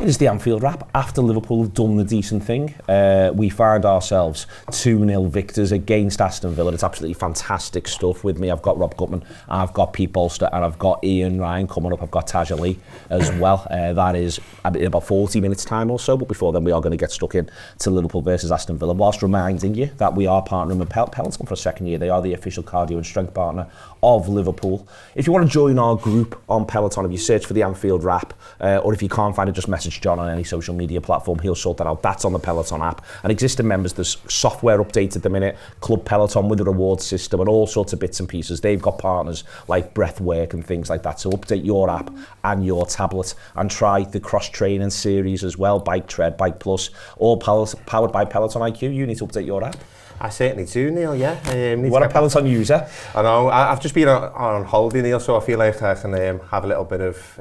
It is the Anfield Wrap. After Liverpool have done the decent thing, we find ourselves 2-0 victors against Aston Villa. It's absolutely fantastic stuff. With me, I've got Rob Gutmann, I've got Pete Bolster, and I've got Ian Ryan coming up. I've got Taj Ali as well. That is in about 40 minutes time or so, but before then we are going to get stuck in to Liverpool versus Aston Villa, whilst reminding you that we are partnering with Peloton for a second year. They are the official cardio and strength partner of Liverpool. If you want to join our group on Peloton, if you search for the Anfield Wrap, or if you can't find it, just message John on any social media platform. He'll sort that out. That's on the Peloton app. And existing members, there's software updates at the minute, Club Peloton with a rewards system and all sorts of bits and pieces. They've got partners like Breathwork and things like that. So update your app and your tablet and try the cross-training series as well, Bike Tread, Bike Plus, all powered by Peloton IQ. You need to update your app. I certainly do, Neil, yeah. What a Peloton user. I know, I've just been on holiday, Neil, so I feel like I can have a little bit of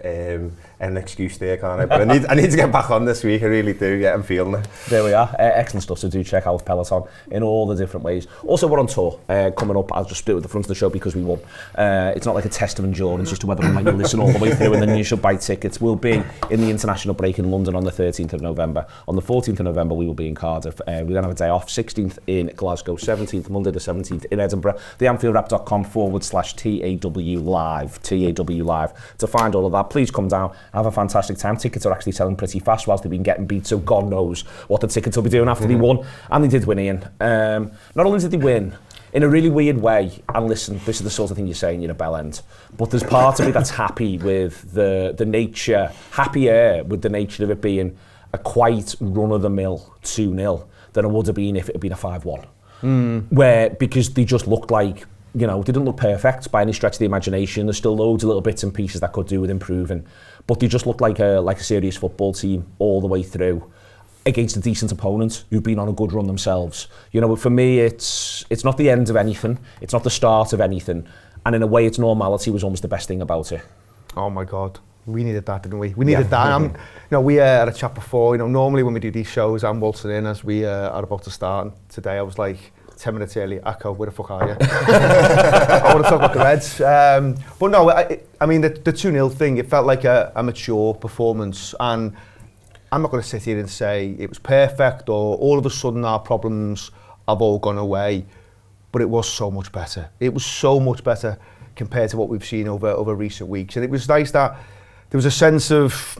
an excuse there, can't I? But I need to get back on this week, I really do, yeah, I'm feeling it. There we are, excellent stuff, so do check out Peloton in all the different ways. Also, we're on tour coming up. I'll just do it at the front of the show because we won. It's not like a test of endurance as to whether we might listen all the way through and then you should buy tickets. We'll be in the international break in London on the 13th of November. On the 14th of November, we will be in Cardiff. We then have a day off, 16th in Glasgow, 17th, Monday the 17th in Edinburgh. theanfieldwrap.com/TAW live, TAW live. To find all of that, please come down, have a fantastic time. Tickets are actually selling pretty fast whilst they've been getting beat, so God knows what the tickets will be doing after they won. And they did win, Ian. Not only did they win, in a really weird way, and listen, this is the sort of thing you're saying, you're a bell end, but there's part of me that's happy with the nature, happier with the nature of it being a quite run-of-the-mill 2-0 than it would have been if it had been a 5-1. Where, because they just looked like, you know, they didn't look perfect by any stretch of the imagination. There's still loads of little bits and pieces that could do with improving, but they just looked like a serious football team all the way through against a decent opponent who've been on a good run themselves. You know, for me, it's not the end of anything. It's not the start of anything. And in a way, its normality was almost the best thing about it. Oh my God. We needed that, didn't we? We needed that. You know, we had a chat before. You know, normally when we do these shows, I'm waltzing in as we are about to start. And today I was like 10 minutes early. Akko, where the fuck are you? I want to talk about the Reds. But no, I mean, the 2-0 thing, it felt like a mature performance. And I'm not going to sit here and say it was perfect or all of a sudden our problems have all gone away. But it was so much better. It was so much better compared to what we've seen over recent weeks. And it was nice that there was a sense of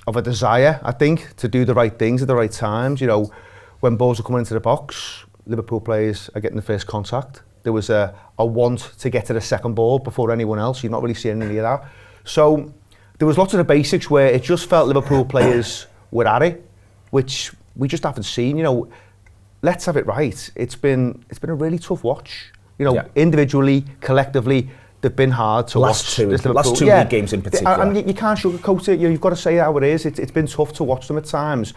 a desire, I think, to do the right things at the right times. You know, when balls are coming into the box, Liverpool players are getting the first contact. There was a want to get to the second ball before anyone else. You're not really seeing any of that. So there was lots of the basics where it just felt Liverpool players were at it, which we just haven't seen. You know, let's have it right. It's been a really tough watch. You know, individually, collectively, they've been hard to watch. Last two league games in particular. And you can't sugarcoat it. You've got to say how it is. It's been tough to watch them at times.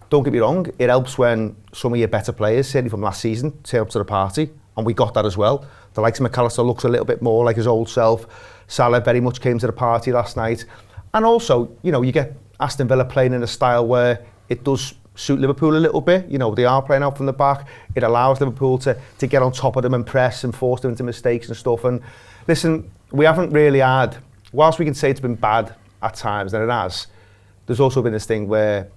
Don't get me wrong, it helps when some of your better players, certainly from last season, turn up to the party, and we got that as well. The likes of McAllister looks a little bit more like his old self. Salah very much came to the party last night. And also, you know, you get Aston Villa playing in a style where it does suit Liverpool a little bit. You know, they are playing out from the back. It allows Liverpool to get on top of them and press and force them into mistakes and stuff. And listen, we haven't really had, whilst we can say it's been bad at times, and it has, there's also been this thing where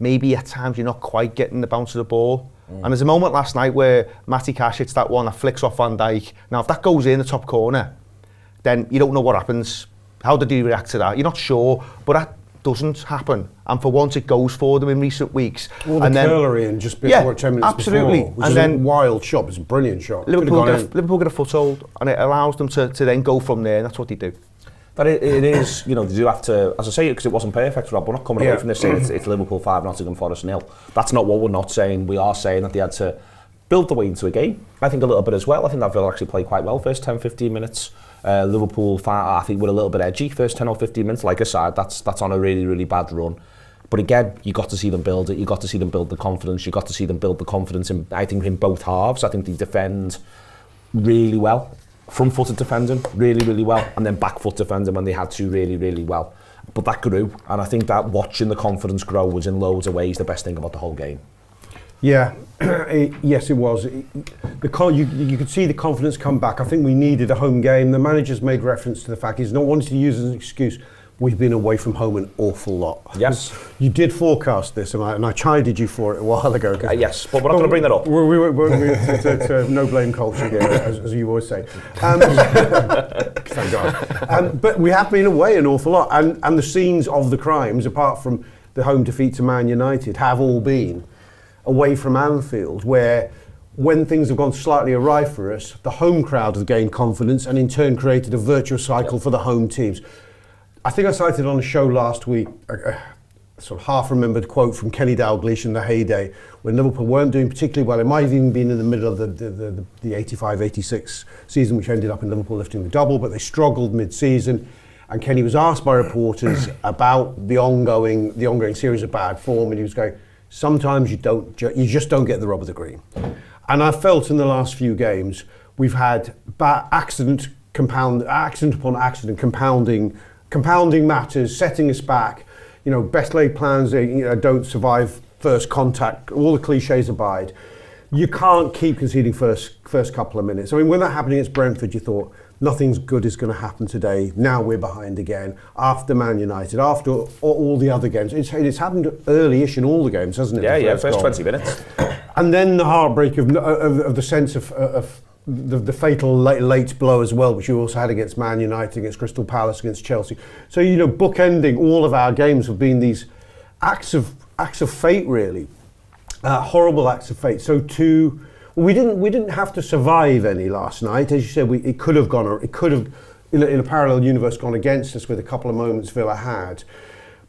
maybe at times you're not quite getting the bounce of the ball. And there's a moment last night where Matty Cash hits that one that flicks off Van Dijk. Now, if that goes in the top corner, then you don't know what happens. How did he react to that? You're not sure, but that doesn't happen. And for once, it goes for them in recent weeks. Well, the curler in just before 10 minutes absolutely. Before, which is a wild shot. It's a brilliant shot. Liverpool get a foothold, and it allows them to then go from there, and that's what they do. But it is, you know, they do have to, as I say, because it wasn't perfect, Rob, we're not coming away from this saying it's Liverpool 5, Nottingham Forest 0. That's not what we're not saying. We are saying that they had to build the way into a game. I think a little bit as well. I think that Villa actually played quite well first 10, 15 minutes. Liverpool, I think, were a little bit edgy first 10 or 15 minutes. Like I said, that's on a really, really bad run. But again, you got to see them build it. You got to see them build the confidence. You got to see them build the confidence in, I think, in both halves. I think they defend really well. Front-footed defending really, really well, and then back-foot defending when they had to really, really well. But that grew, and I think that watching the confidence grow was in loads of ways the best thing about the whole game. Yeah, yes, it was. You could see the confidence come back. I think we needed a home game. The manager's made reference to the fact he's not wanting to use it as an excuse, we've been away from home an awful lot. Yes. You did forecast this, and I chided you for it a while ago. Yes, but we're not going to bring that up. It's a no blame culture here, as you always say. Thank God. But we have been away an awful lot, and the scenes of the crimes, apart from the home defeat to Man United, have all been away from Anfield, where when things have gone slightly awry for us, the home crowd has gained confidence and in turn created a virtuous cycle for the home teams. I think I cited on a show last week a sort of half-remembered quote from Kenny Dalglish in the heyday when Liverpool weren't doing particularly well. It might have even been in the middle of the 85-86 season, which ended up in Liverpool lifting the double, but they struggled mid-season. And Kenny was asked by reporters about the ongoing series of bad form, and he was going, sometimes you just don't get the rub of the green. And I felt in the last few games we've had accident upon accident compounding matters, setting us back. You know, best laid plans don't survive first contact. All the cliches abide. You can't keep conceding first couple of minutes. I mean, when that happened against Brentford, you thought nothing's good is going to happen today. Now we're behind again. After Man United, after all the other games, it's happened early-ish in all the games, hasn't it? Yeah, first 20 minutes. And then the heartbreak of the sense of the fatal late blow as well, which you also had against Man United, against Crystal Palace, against Chelsea. So bookending all of our games have been these acts of fate, really, horrible acts of fate. So we didn't have to survive any last night, as you said. It could have in a parallel universe gone against us with a couple of moments Villa had.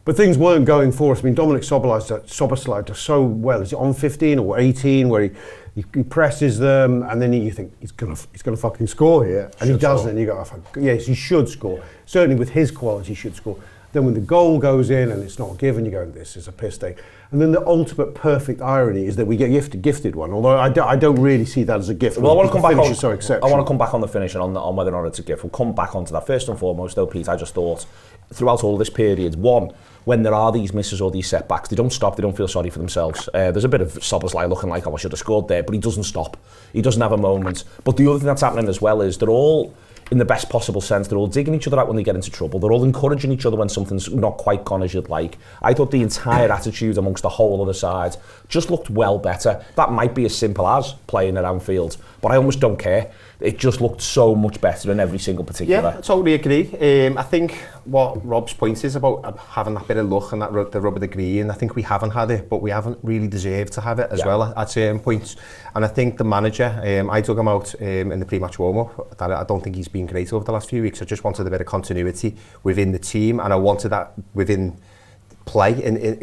But things weren't going for us. I mean, Dominic Szoboszlai does so well. Is it on 15 or 18 where he presses them, and then you think he's gonna fucking score here, and he doesn't. And you go, yes, he should score. Certainly with his quality, he should score. Then when the goal goes in and it's not given, you go, this is a piss take. And then the ultimate perfect irony is that we get gifted one. Although I don't really see that as a gift. Well, I want to come back on. I want to come back on the finish and on whether or not it's a gift. We'll come back onto that. First and foremost, though, Pete, I just thought throughout all this period, one, when there are these misses or these setbacks, they don't stop, they don't feel sorry for themselves. There's a bit of Szoboszlai looking like, I should have scored there, but he doesn't stop. He doesn't have a moment. But the other thing that's happening as well is they're all, in the best possible sense, they're all digging each other out when they get into trouble. They're all encouraging each other when something's not quite gone as you'd like. I thought the entire attitude amongst the whole other side just looked well better. That might be as simple as playing at Anfield, but I almost don't care. It just looked so much better in every single particular. Yeah, I totally agree. I think what Rob's point is about having that bit of luck and the rub of the green, I think we haven't had it, but we haven't really deserved to have it as well at certain points. And I think the manager, I dug him out in the pre-match warm-up, that I don't think he's been great over the last few weeks. I just wanted a bit of continuity within the team, and I wanted that within play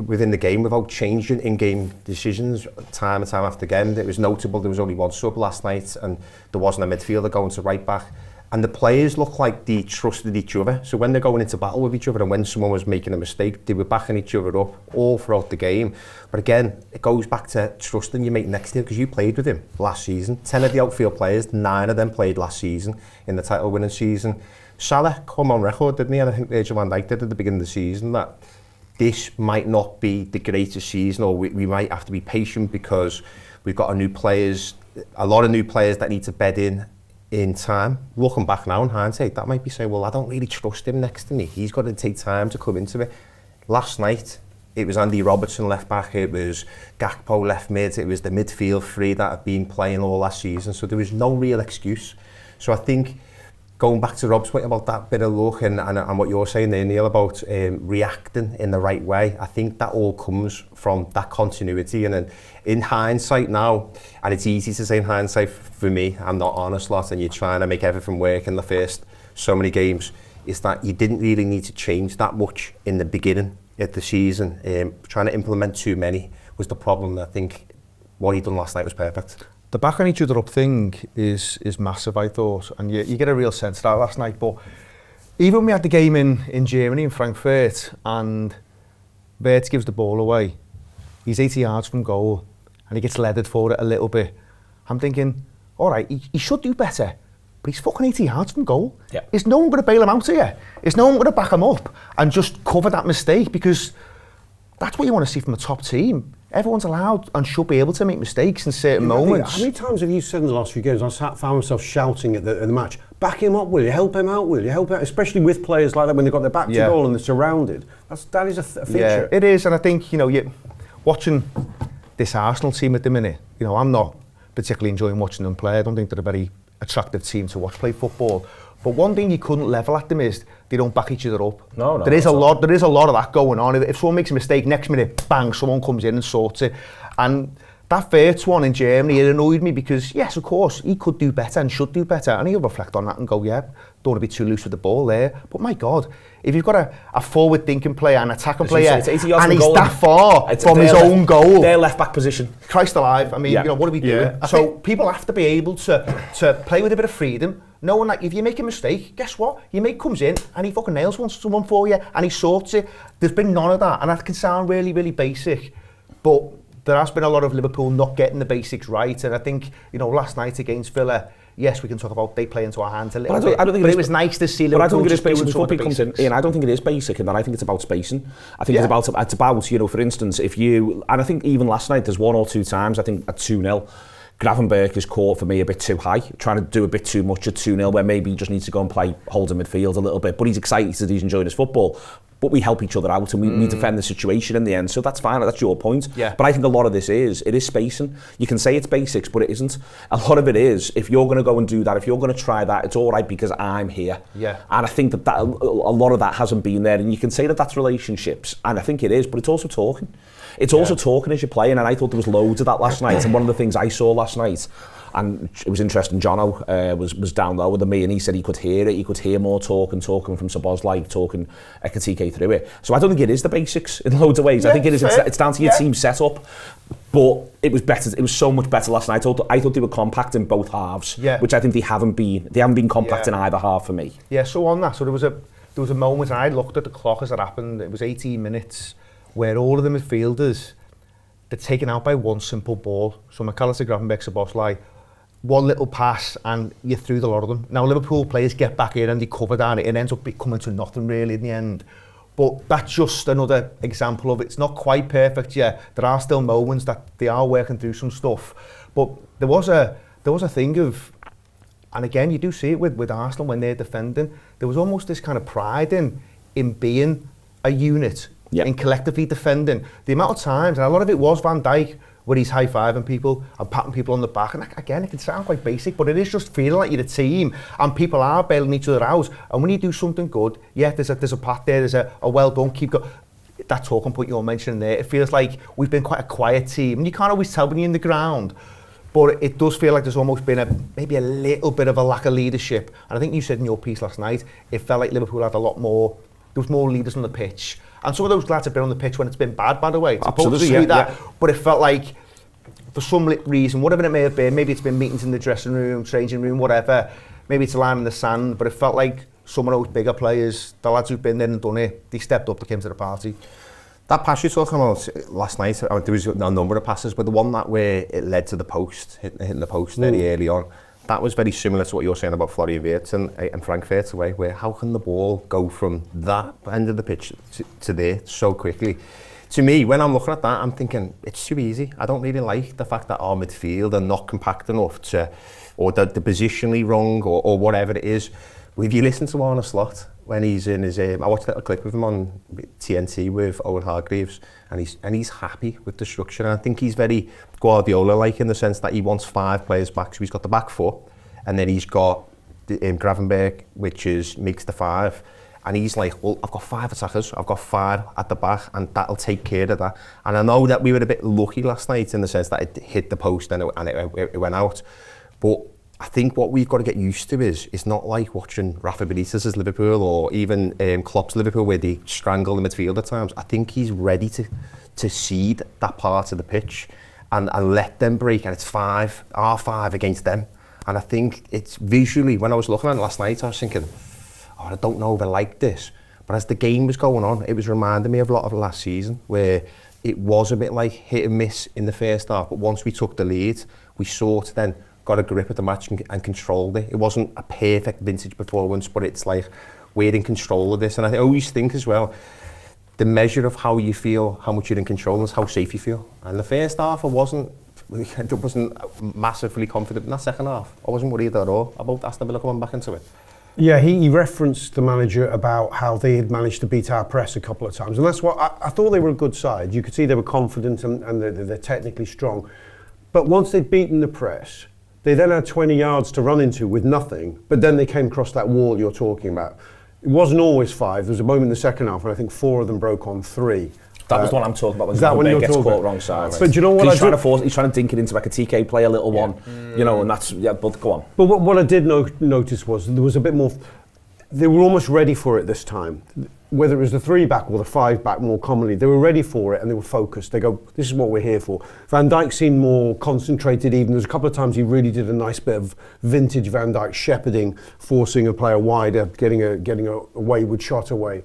within the game without changing in-game decisions time and time after game. It was notable there was only one sub last night and there wasn't a midfielder going to right back, and the players looked like they trusted each other. So when they're going into battle with each other and when someone was making a mistake, they were backing each other up all throughout the game. But again, it goes back to trusting your mate next to you, because you played with him last season. 10 of the outfield players, 9 of them played last season in the title winning season. Salah come on record, didn't he? And I think Virgil van Dijk did at the beginning of the season that this might not be the greatest season, or we might have to be patient because we've got a lot of new players that need to bed in time. Looking back now in hindsight, that might be saying, well, I don't really trust him next to me. He's got to take time to come into it. Last night, it was Andy Robertson left back, it was Gakpo left mid, it was the midfield three that have been playing all last season, so there was no real excuse. So I think, going back to Rob's point about that bit of luck and what you're saying there, Neil, about reacting in the right way, I think that all comes from that continuity. And then in hindsight now, and it's easy to say in hindsight for me, I'm not honest lot, and you're trying to make everything work in the first so many games, is that you didn't really need to change that much in the beginning of the season. Trying to implement too many was the problem. I think what he done last night was perfect. The backing each other up thing is massive, I thought, and you get a real sense of that last night. But even when we had the game in Germany, in Frankfurt, and Wirtz gives the ball away, he's 80 yards from goal, and he gets leathered for it a little bit. I'm thinking, all right, he should do better, but he's fucking 80 yards from goal. Yeah. Is no one going to bail him out here? Is no one going to back him up and just cover that mistake? Because that's what you want to see from a top team. Everyone's allowed and should be able to make mistakes in certain moments. How many times have you said in the last few games, found myself shouting at the match, back him up, will you? Help him out, will you? Help him out? Especially with players like that when they've got their back to goal and they're surrounded. That is a feature. Yeah, it is, and I think, you watching this Arsenal team at the minute, I'm not particularly enjoying watching them play. I don't think they're a very attractive team to watch play football. But one thing you couldn't level at them is they don't back each other up. No, there is a lot of that going on. If someone makes a mistake, next minute, bang, someone comes in and sorts it. And that Wirtz one in Germany, it annoyed me because, yes, of course, he could do better and should do better. And he'll reflect on that and go, yeah, don't want to be too loose with the ball there. But my God, if you've got a forward-thinking player, an attacking player, and he's that far from his own goal. Their left-back position. Christ alive, I mean, what are we doing? So people have to be able to play with a bit of freedom, knowing that if you make a mistake, guess what? Your mate comes in and he fucking nails someone for you and he sorts it. There's been none of that, and that can sound really, really basic, but there has been a lot of Liverpool not getting the basics right, and I think, last night against Villa, yes, we can talk about they play into our hands a little bit, but it was nice to see Liverpool. But I don't think it is basic. Before comes in, I don't think it is basic, and then I think it's about spacing. I think it's about for instance, and I think even last night there's one or two times, I think at 2-0, Gravenberch is caught for me a bit too high, trying to do a bit too much at 2-0, where maybe he just needs to go and play holding midfield a little bit, but he's excited that he's enjoying his football. But we help each other out and we defend the situation in the end. So that's fine, that's your point. Yeah. But I think a lot of this is spacing. You can say it's basics, but it isn't. A lot of it is, if you're going to go and do that, if you're going to try that, it's all right because I'm here. Yeah. And I think that a lot of that hasn't been there. And you can say that that's relationships, and I think it is, but it's also talking. It's also talking as you're playing, and I thought there was loads of that last night. And one of the things I saw last night, and it was interesting, Jono was down lower than me, and he said he could hear it. He could hear more talking from Szoboszlai, talking Ekitike through it. So I don't think it is the basics in loads of ways. I think it is. It's down to your team setup. But it was better. It was so much better last night. I thought they were compact in both halves, which I think they haven't been. They haven't been compact in either half for me. Yeah. So on that, so there was a moment, and I looked at the clock as it happened. It was 18 minutes where all of the midfielders, they're taken out by one simple ball. So McAllister, Gravenberch, Szoboszlai, one little pass and you threw the lot of them. Now Liverpool players get back in and they cover down it. It ends up coming to nothing really in the end. But that's just another example of it. It's not quite perfect yet. There are still moments that they are working through some stuff. But there was a thing of, and again you do see it with Arsenal when they're defending, there was almost this kind of pride in being a unit, in collectively defending. The amount of times, and a lot of it was Van Dijk, where he's high-fiving people and patting people on the back. And again, it can sound quite basic, but it is just feeling like you're a team and people are bailing each other out. And when you do something good, there's a pat there, there's a well done, keep going. That talking point you're mentioning there, it feels like we've been quite a quiet team. And you can't always tell when you're in the ground, but it does feel like there's almost been maybe a little bit of a lack of leadership. And I think you said in your piece last night, it felt like Liverpool had a lot more, there was more leaders on the pitch. And some of those lads have been on the pitch when it's been bad, by the way. It's Absolutely, supposed to that. But it felt like, for some reason, whatever it may have been, maybe it's been meetings in the dressing room, changing room, whatever, maybe it's a line in the sand, but it felt like some of those bigger players, the lads who've been there and done it, they stepped up, they came to the party. That pass you're talking about last night, there was a number of passes, but the one that where it led to the post, hitting the post very early on, that was very similar to what you're saying about Florian Wirtz and Frank Wirtz away, where how can the ball go from that end of the pitch to there so quickly? To me, when I'm looking at that, I'm thinking, it's too easy. I don't really like the fact that our midfield are not compact enough or they're positionally wrong or whatever it is. If you listen to Arne Slot, when he's in his, I watched a little clip of him on TNT with Owen Hargreaves, and he's happy with the structure. And I think he's very Guardiola-like in the sense that he wants 5 players back. So he's got the back 4, and then he's got Gravenberch, which makes the 5. And he's like, well, I've got 5 attackers, I've got 5 at the back, and that'll take care of that. And I know that we were a bit lucky last night in the sense that it hit the post and it went out. But I think what we've got to get used to is it's not like watching Rafa Benitez's Liverpool or even Klopp's Liverpool where they strangle the midfield at times. I think he's ready to cede that part of the pitch and let them break, and it's our 5 against them. And I think it's visually, when I was looking at it last night, I was thinking, I don't know if I like this. But as the game was going on, it was reminding me of a lot of last season where it was a bit like hit and miss in the first half. But once we took the lead, we sort of then got a grip of the match and controlled it. It wasn't a perfect vintage performance, but it's like we're in control of this. And I always think as well, the measure of how you feel, how much you're in control, is how safe you feel. And the first half, I wasn't massively confident. In that second half, I wasn't worried at all about Aston Villa coming back into it. Yeah, he referenced the manager about how they had managed to beat our press a couple of times, and that's what I thought. They were a good side. You could see they were confident and they're technically strong. But once they'd beaten the press, they then had 20 yards to run into with nothing, but then they came across that wall you're talking about. It wasn't always 5. There was a moment in the second half when I think 4 of them broke on 3. That was the one I'm talking about. When Zuckerberg gets caught wrong side. But do you know what he's trying to dink it into like a TK play, a little one, you know, and that's But go on. But what I did notice was there was a bit more. They were almost ready for it this time. Whether it was the 3-back or the 5-back, more commonly, they were ready for it and they were focused. They go, "This is what we're here for." Van Dijk seemed more concentrated. Even there was a couple of times he really did a nice bit of vintage Van Dijk shepherding, forcing a player wider, getting a wayward shot away.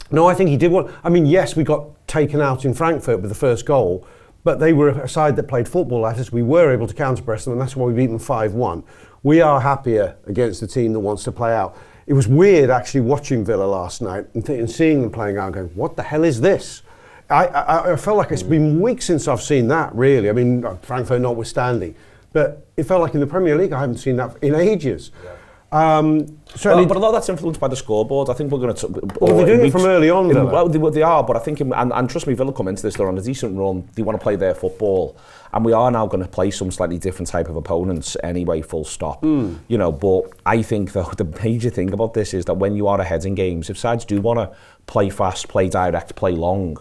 No, I think he did what. I mean, yes, we got taken out in Frankfurt with the first goal, but they were a side that played football at us. We were able to counter-press them, and that's why we beat them 5-1. We are happier against a team that wants to play out. It was weird actually watching Villa last night and seeing them playing out, going, "What the hell is this?" I felt like it's been weeks since I've seen that. Really, I mean, Frankfurt notwithstanding, but it felt like in the Premier League I haven't seen that in ages. Yeah. But a lot of that's influenced by the scoreboard. I think we're going to. Well, they're doing it from early on. Well, they are, but I think, and trust me, Villa come into this, they're on a decent run. They want to play their football, and we are now going to play some slightly different type of opponents anyway. Full stop. You know, but I think the major thing about this is that when you are ahead in games, if sides do want to play fast, play direct, play long,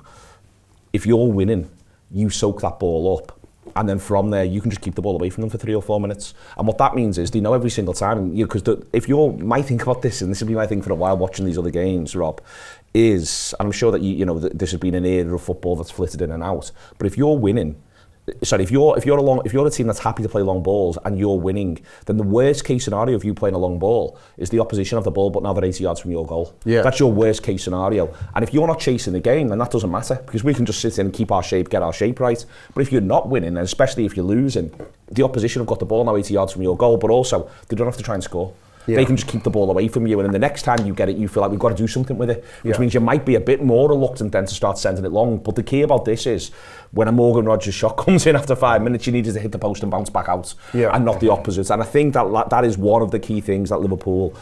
if you're winning, you soak that ball up. And then from there, you can just keep the ball away from them for 3 or 4 minutes. And what that means is they know every single time. Because if you're, my thing about this, and this has been my thing for a while watching these other games, Rob, is, and I'm sure that you know this has been an era of football that's flitted in and out. But if you're winning, if you're a team that's happy to play long balls and you're winning, then the worst case scenario of you playing a long ball is the opposition have the ball but now they're 80 yards from your goal. Yeah. That's your worst case scenario. And if you're not chasing the game, then that doesn't matter because we can just sit in and keep our shape, get our shape right. But if you're not winning, and especially if you're losing, the opposition have got the ball now 80 yards from your goal, but also they don't have to try and score. Yeah. They can just keep the ball away from you, and then the next time you get it, you feel like we've got to do something with it, which means you might be a bit more reluctant then to start sending it long. But the key about this is when a Morgan Rogers shot comes in after 5 minutes, you need to hit the post and bounce back out, and not the opposite. And I think that is one of the key things that Liverpool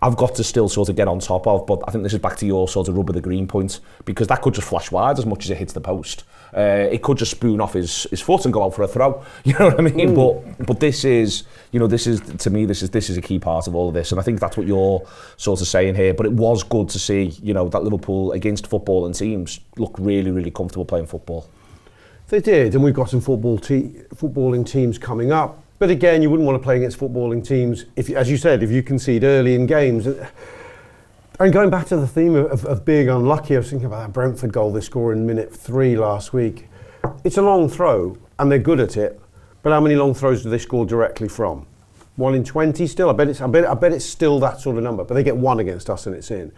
I've got to still sort of get on top of. But I think this is back to your sort of rub of the green point, because that could just flash wide as much as it hits the post. It could just spoon off his foot and go out for a throw. You know what I mean? But this is, you know, this is to me, this is a key part of all of this, and I think that's what you're sort of saying here. But it was good to see, you know, that Liverpool against footballing teams look really, really comfortable playing football. They did, and we've got some footballing teams coming up. But again, you wouldn't want to play against footballing teams if, as you said, if you concede early in games. And going back to the theme of being unlucky, I was thinking about that Brentford goal they scored in minute 3 last week. It's a long throw, and they're good at it. But how many long throws do they score directly from? 1 in 20 still? I bet it's still that sort of number. But they get 1 against us, and it's in.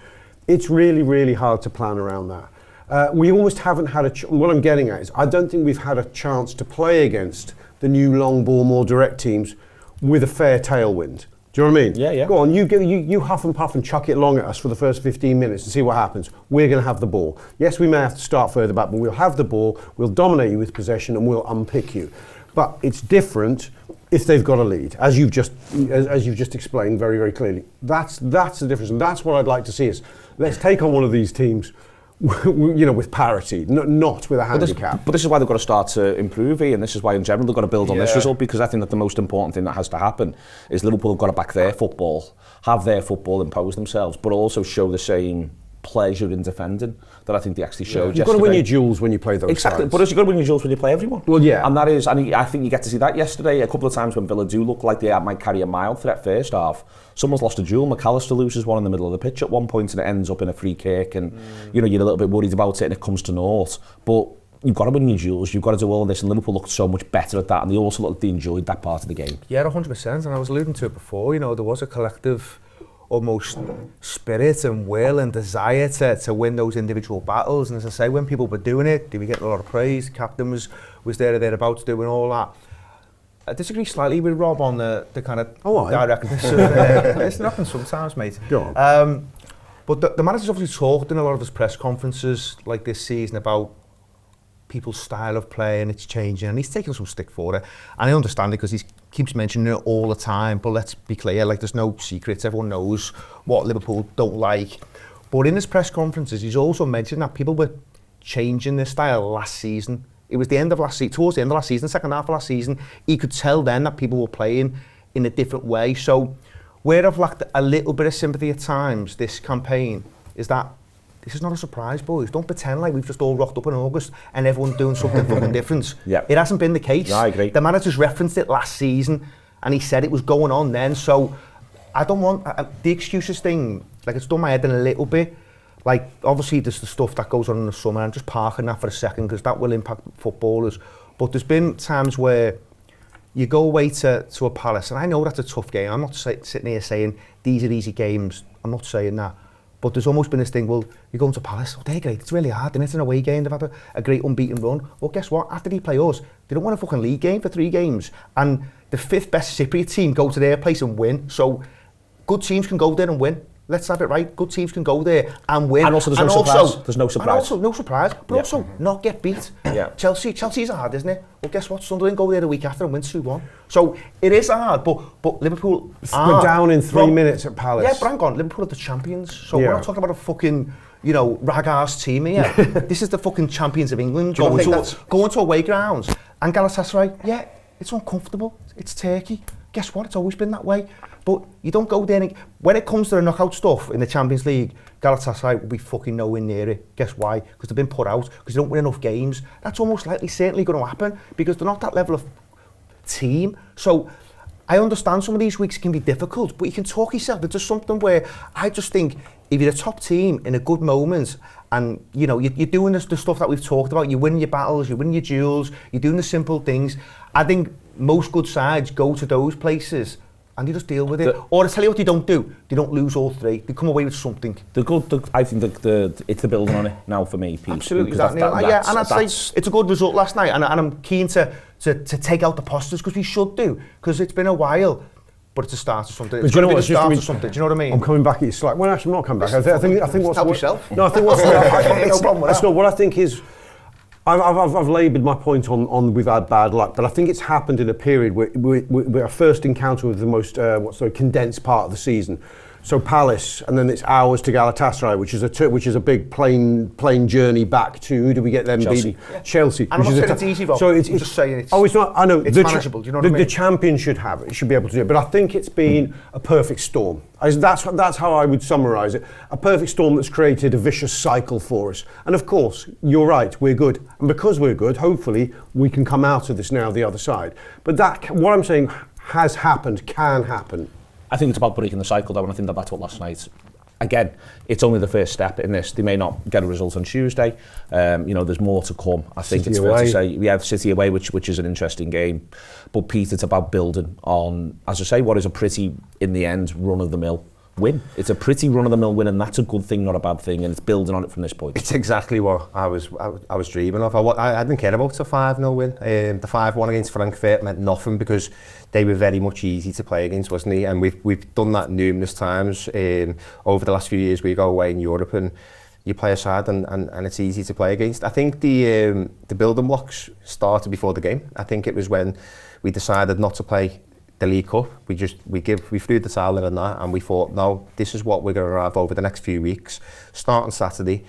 It's really, really hard to plan around that. We almost haven't had what I'm getting at is I don't think we've had a chance to play against the new long ball, more direct teams with a fair tailwind. Do you know what I mean? Yeah. Go on, you huff and puff and chuck it long at us for the first 15 minutes and see what happens. We're going to have the ball. Yes, we may have to start further back, but we'll have the ball, we'll dominate you with possession, and we'll unpick you. But it's different if they've got a lead, as you've just explained very, very clearly. That's the difference, and that's what I'd like to see is let's take on one of these teams, you know, with parity, not with a handicap. But this is why they've got to start to improve, and this is why in general they've got to build on this result, because I think that the most important thing that has to happen is Liverpool have got to back their football, have their football impose themselves, but also show the same pleasure in defending that I think they actually showed yesterday. You've got to win your duels when you play those Exactly, sides. but also you've got to win your duels when you play everyone. Well, yeah. And I think you get to see that yesterday a couple of times when Villa do look like they might carry a mild threat first half. Someone's lost a duel. McAllister loses one in the middle of the pitch at one point and it ends up in a free kick, and you know, you're a little bit worried about it and it comes to naught. But you've got to win your duels, you've got to do all this, and Liverpool looked so much better at that, and they also looked like they enjoyed that part of the game. Yeah, 100%, and I was alluding to it before, you know, there was a collective almost spirit and will and desire to win those individual battles, and as I say, when people were doing it, they were getting a lot of praise. The captain was there or thereabouts doing all that. I disagree slightly with Rob on the kind of direct. It's happens sometimes, mate. But the manager's obviously talked in a lot of his press conferences like this season about people's style of play and it's changing, and he's taking some stick for it. And I understand it because he keeps mentioning it all the time, but let's be clear, like there's no secrets, everyone knows what Liverpool don't like. But in his press conferences, he's also mentioned that people were changing their style last season. It was the end of last season, towards the end of last season, second half of last season, he could tell then that people were playing in a different way. So where I've lacked a little bit of sympathy at times this campaign is that this is not a surprise, boys. Don't pretend like we've just all rocked up in August and everyone's doing something fucking different. Yeah. It hasn't been the case. No, I agree. The manager's referenced it last season and he said it was going on then. So I don't want the excuses thing, like it's done my head in a little bit. Like obviously there's the stuff that goes on in the summer. I'm just parking that for a second because that will impact footballers. But there's been times where you go away to a Palace, and I know that's a tough game. I'm not sitting here saying these are easy games. I'm not saying that. But there's almost been this thing, well, you're going to Palace, oh, they're great, it's really hard, and it's an away game, they've had a great unbeaten run. Well, guess what? After they play us, they don't win a fucking league game for 3 games. And the 5th best Cypriot team go to their place and win. So good teams can go there and win. Let's have it right. Good teams can go there and win. And also there's no surprise. There's no surprise. And also no surprise, but also not get beat. Yeah. Chelsea's hard, isn't it? Well, guess what? Sunderland go there the week after and win 2-1. So it is hard, but Liverpool We're down in 3 minutes at Palace. Yeah, but hang on, Liverpool are the champions. So we're not talking about a fucking, rag-ass team here. This is the fucking champions of England going to away grounds. And Galatasaray, yeah, it's uncomfortable. It's Turkey. Guess what? It's always been that way. But you don't go there and... When it comes to the knockout stuff in the Champions League, Galatasaray will be fucking nowhere near it. Guess why? Because they've been put out, because they don't win enough games. That's almost likely certainly going to happen, because they're not that level of team. So I understand some of these weeks can be difficult, but you can talk yourself into something where I just think if you're a top team in a good moment and you're doing the stuff that we've talked about, you're winning your battles, you're winning your duels, you're doing the simple things, I think most good sides go to those places and you just deal with it. Or I tell you what they don't do, they don't lose all 3, they come away with something. I think it's the building on it now for me, Pete. Absolutely, and I'd say it's a good result last night, and I'm keen to take out the posters, because we should do, because it's been a while. But it's a start of something. It's going to be the start of something. Do you know what I mean? I'm coming back at you slightly. Well, actually, I'm not coming back. I think what's... Help yourself. No, I think what's... No problem with that. What I think is... I've laboured my point on we've had bad luck, but I think it's happened in a period where we're our first encounter with the most condensed part of the season. So Palace, and then it's hours to Galatasaray, which is a big plane journey back to, who do we get them beating? Chelsea. And I'm not saying it's easy, Rob. So I'm just saying it's... Oh, it's not. I know. It's manageable. Do you know what I mean? The champion should have it. Should be able to do it. But I think it's been a perfect storm. That's how I would summarise it. A perfect storm that's created a vicious cycle for us. And of course, you're right. We're good, and because we're good, hopefully we can come out of this now the other side. But what I'm saying has happened, can happen. I think it's about breaking the cycle, though, and I think that's what last night. Again, it's only the first step in this. They may not get a result on Tuesday. There's more to come. I think City it's away. fair to say we have City away, which is an interesting game. But Pete, it's about building on, as I say, what is a pretty, in the end, run-of-the-mill win. It's a pretty run-of-the-mill win, and that's a good thing, not a bad thing, and it's building on it from this point. It's exactly what I was dreaming of. I didn't care about a 5-0 win. The 5-1 against Frankfurt meant nothing, because they were very much easy to play against, wasn't he? And we've done that numerous times over the last few years. We go away in Europe and you play a side and it's easy to play against. I think the building blocks started before the game. I think it was when we decided not to play the League Cup. We threw the towel in that, and we thought, no, this is what we're going to have over the next few weeks. Starting Saturday,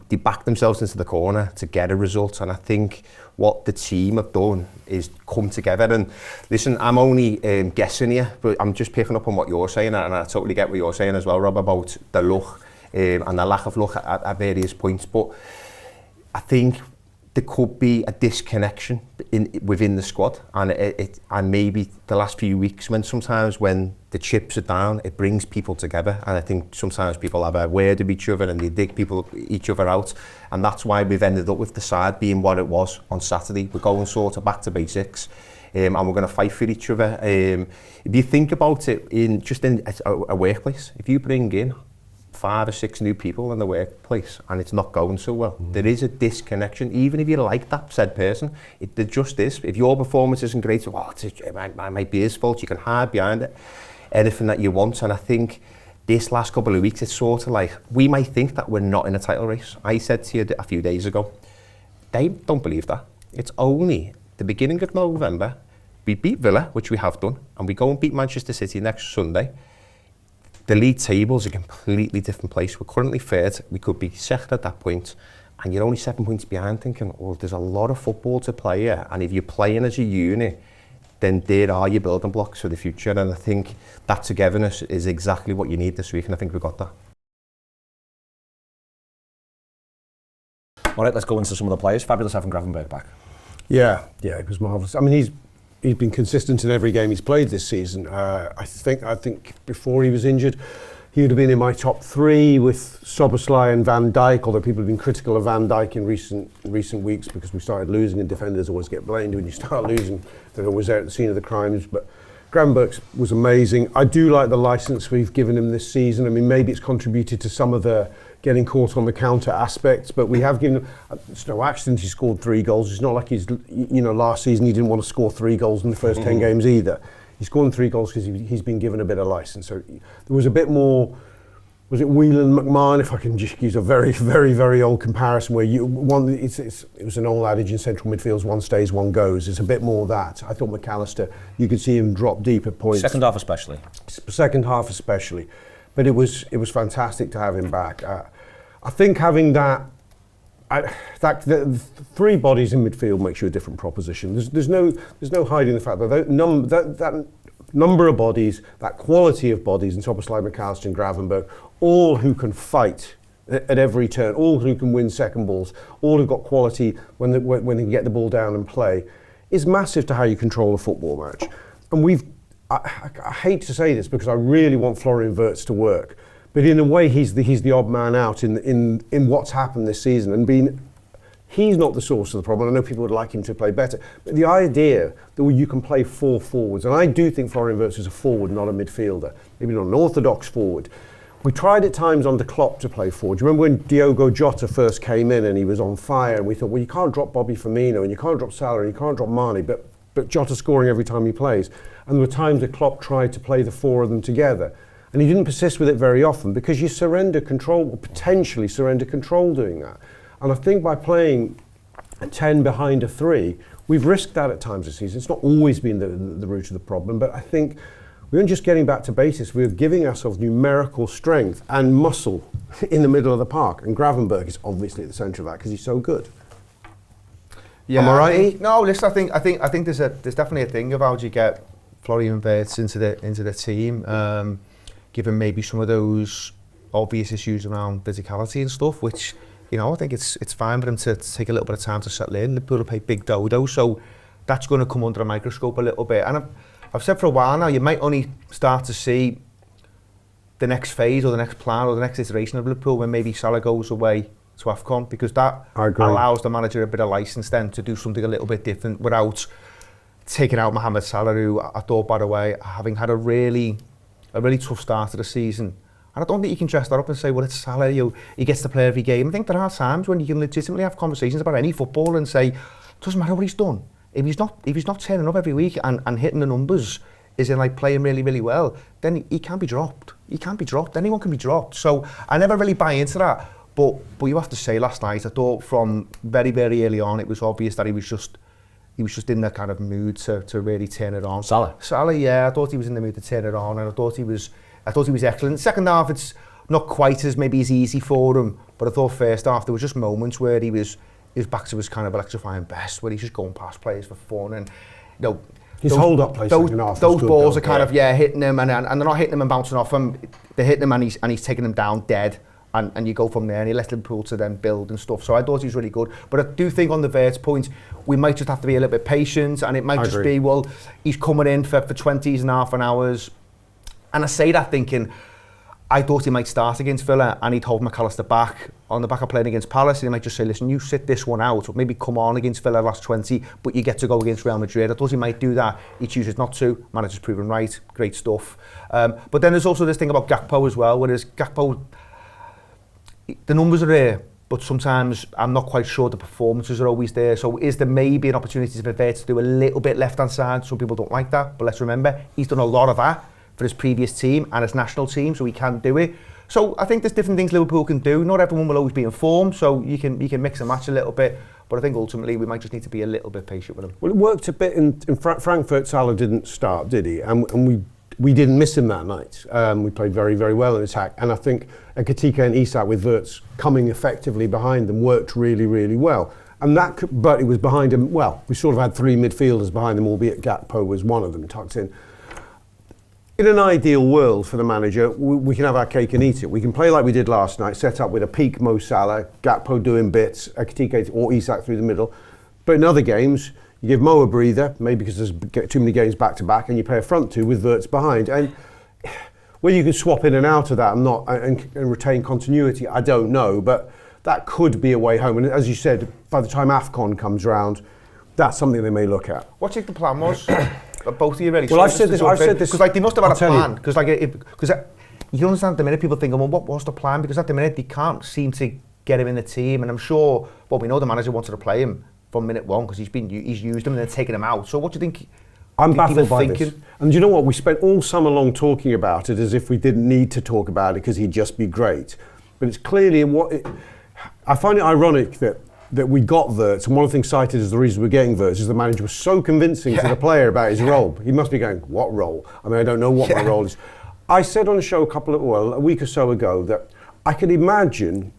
they backed themselves into the corner to get a result, and I think what the team have done is come together. And listen, I'm only guessing here, but I'm just picking up on what you're saying, and I totally get what you're saying as well, Rob, about the luck and the lack of luck at various points. But I think there could be a disconnection within the squad, and maybe the last few weeks, when the chips are down, it brings people together, and I think sometimes people have a word of each other and they dig each other out, and that's why we've ended up with the side being what it was on Saturday. We're going sort of back to basics, and we're going to fight for each other. If you think about it in a workplace, if you bring in 5 or 6 new people in the workplace and it's not going so well, there is a disconnection, even if you like that said person. There just is. If your performance isn't great, it might be his fault. You can hide behind it, anything that you want. And I think this last couple of weeks, it's sort of like, we might think that we're not in a title race. I said to you a few days ago, they don't believe that. It's only the beginning of November, we beat Villa, which we have done, and we go and beat Manchester City next Sunday. The league table's a completely different place. We're currently third. We could be second at that point, and you're only 7 points behind, thinking, well, there's a lot of football to play here, and if you're playing as a unit, then there are your building blocks for the future. And I think that togetherness is exactly what you need this week, and I think we got that. All right, let's go into some of the players. Fabulous having Gravenberch back. Yeah, it was marvellous. I mean, he's been consistent in every game he's played this season. I think before he was injured, he would have been in my top 3 with Szoboszlai and Van Dijk, although people have been critical of Van Dijk in recent weeks because we started losing and defenders always get blamed when you start losing. They're always there at the scene of the crimes. But Gravenberch was amazing. I do like the licence we've given him this season. I mean, maybe it's contributed to some of the getting caught on the counter aspects, but we have given him, it's no accident he scored 3 goals. It's not like last season he didn't want to score 3 goals in the first 10 games either. He's scored 3 goals because he's been given a bit of licence. So there was a bit more, was it Whelan McMahon, if I can just use a very, very, very old comparison where it was an old adage in central midfields, one stays, one goes. It's a bit more that. I thought McAllister, you could see him drop deep at points. Second half especially. But it was fantastic to have him back. I think having the 3 bodies in midfield makes you a different proposition. There's no hiding the fact that that number of bodies, that quality of bodies in Szoboszlai, McAllister and Gravenberch, all who can fight at every turn, all who can win second balls, all who've got quality when they can get the ball down and play, is massive to how you control a football match. And I hate to say this because I really want Florian Wirtz to work, but in a way he's the odd man out in what's happened this season, and he's not the source of the problem. I know people would like him to play better, but the idea that you can play 4 forwards, and I do think Florian Wirtz is a forward, not a midfielder, maybe not an orthodox forward. We tried at times under Klopp to play forward. Do you remember when Diogo Jota first came in and he was on fire, and we thought, well, you can't drop Bobby Firmino and you can't drop Salah and you can't drop Mane, but Jota scoring every time he plays. And there were times that Klopp tried to play the 4 of them together. And he didn't persist with it very often because you surrender control, or potentially surrender control doing that. And I think by playing a 10 behind a 3, we've risked that at times this season. It's not always been the root of the problem, but I think we aren't just getting back to basics, we're giving ourselves numerical strength and muscle in the middle of the park. And Gravenberch is obviously at the centre of that because he's so good. Yeah, am I right? No, listen, I think there's definitely a thing of how do you get Florian Wirtz into the team, given maybe some of those obvious issues around physicality and stuff, which, I think it's fine for him to take a little bit of time to settle in. Liverpool pay big dodo, so that's going to come under a microscope a little bit. And I've said for a while now, you might only start to see the next phase or the next plan or the next iteration of Liverpool when maybe Salah goes away to AFCON, because that allows the manager a bit of license then to do something a little bit different without taking out Mohamed Salah, who I thought, by the way, having had a really tough start to the season. And I don't think you can dress that up and say, well, it's Salah, he gets to play every game. I think there are times when you can legitimately have conversations about any football and say, it doesn't matter what he's done. If he's not turning up every week and hitting the numbers, is in like playing really, really well, then he can be dropped. He can be dropped. Anyone can be dropped. So I never really buy into that. But you have to say, last night, I thought from very, very early on, it was obvious that he was just in that kind of mood to really turn it on. Salah, yeah, I thought he was in the mood to turn it on, and I thought he was excellent. Second half, it's not quite as maybe as easy for him, but I thought first half there was just moments where he was back to his kind of electrifying best, where he's just going past players for fun, and his hold-up play second half. Those balls are kind of hitting him, and they're not hitting him and bouncing off him. They're hitting him and he's taking them down dead. And you go from there, and he lets Liverpool to then build and stuff. So I thought he was really good. But I do think on the Wirtz point, we might just have to be a little bit patient, and it might just be, well, he's coming in for 20s and half an hours. And I say that thinking, I thought he might start against Villa and he'd hold McAllister back on the back of playing against Palace, and he might just say, listen, you sit this one out, or maybe come on against Villa last 20, but you get to go against Real Madrid. I thought he might do that. He chooses not to. Manager's proven right. Great stuff. But then there's also this thing about Gakpo as well, whereas Gakpo, the numbers are there, but sometimes I'm not quite sure the performances are always there. So is there maybe an opportunity for Wirtz to do a little bit left-hand side? Some people don't like that, but let's remember, he's done a lot of that for his previous team and his national team, so he can do it. So I think there's different things Liverpool can do. Not everyone will always be in form, so you can mix and match a little bit. But I think ultimately we might just need to be a little bit patient with him. Well, it worked a bit in Frankfurt. Salah didn't start, did he? And we didn't miss him that night. We played very, very well in attack. And I think Ekitike and Isak with Wirtz coming effectively behind them worked really, really well. And but it was behind him. Well, we sort of had three midfielders behind them, albeit Gakpo was one of them tucked in. In an ideal world for the manager, we can have our cake and eat it. We can play like we did last night, set up with a peak Mo Salah, Gakpo doing bits, Ekitike or Isak through the middle. But in other games, you give Mo a breather, maybe because there's too many games back to back, and you play a front two with Wirtz behind. And whether you can swap in and out of that and retain continuity, I don't know. But that could be a way home. And as you said, by the time AFCON comes round, that's something they may look at. What do you think the plan was? Both of you really. Well, I've said this. Because like they must have had a plan. Because you understand at the minute people think, well, what was the plan? Because at the minute they can't seem to get him in the team, and I'm sure. Well, we know the manager wanted to play him from minute one because he's used him and then taken him out. So what do you think? I'm baffled by this. And you know what? We spent all summer long talking about it as if we didn't need to talk about it because he'd just be great. But it's clearly I find it ironic that we got Wirtz, and one of the things cited as the reason we're getting Wirtz is the manager was so convincing to the player about his role. He must be going, what role? I mean, I don't know what my role is. I said on a show a week or so ago that I could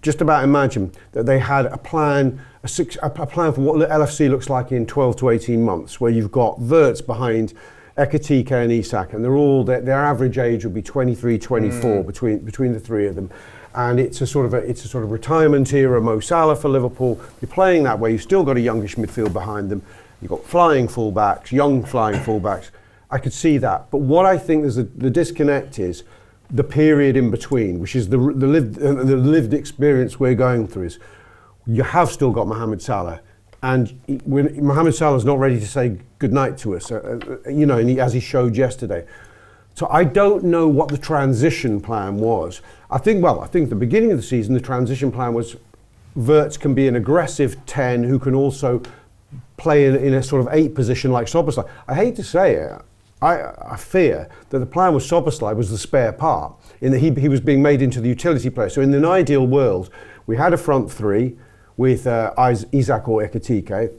just about imagine that they had a plan for what the LFC looks like in 12 to 18 months, where you've got Wirtz behind Ekitike and Isak, and their average age would be 23, 24 between the three of them. And it's a sort of retirement era Mo Salah for Liverpool. You're playing that way. You've still got a youngish midfield behind them. You've got young flying fullbacks. I could see that. But what I think the disconnect is the period in between, which is the lived experience we're going through. Is you have still got Mohamed Salah, and when Mohamed Salah's not ready to say goodnight to us, as he showed yesterday. So I don't know what the transition plan was. I think at the beginning of the season, the transition plan was Wirtz can be an aggressive 10 who can also play in a sort of 8 position like Szoboszlai. I hate to say it, I fear that the plan with Szoboszlai was the spare part, in that he was being made into the utility player. So in an ideal world, we had a front three with Isak or Ekitike.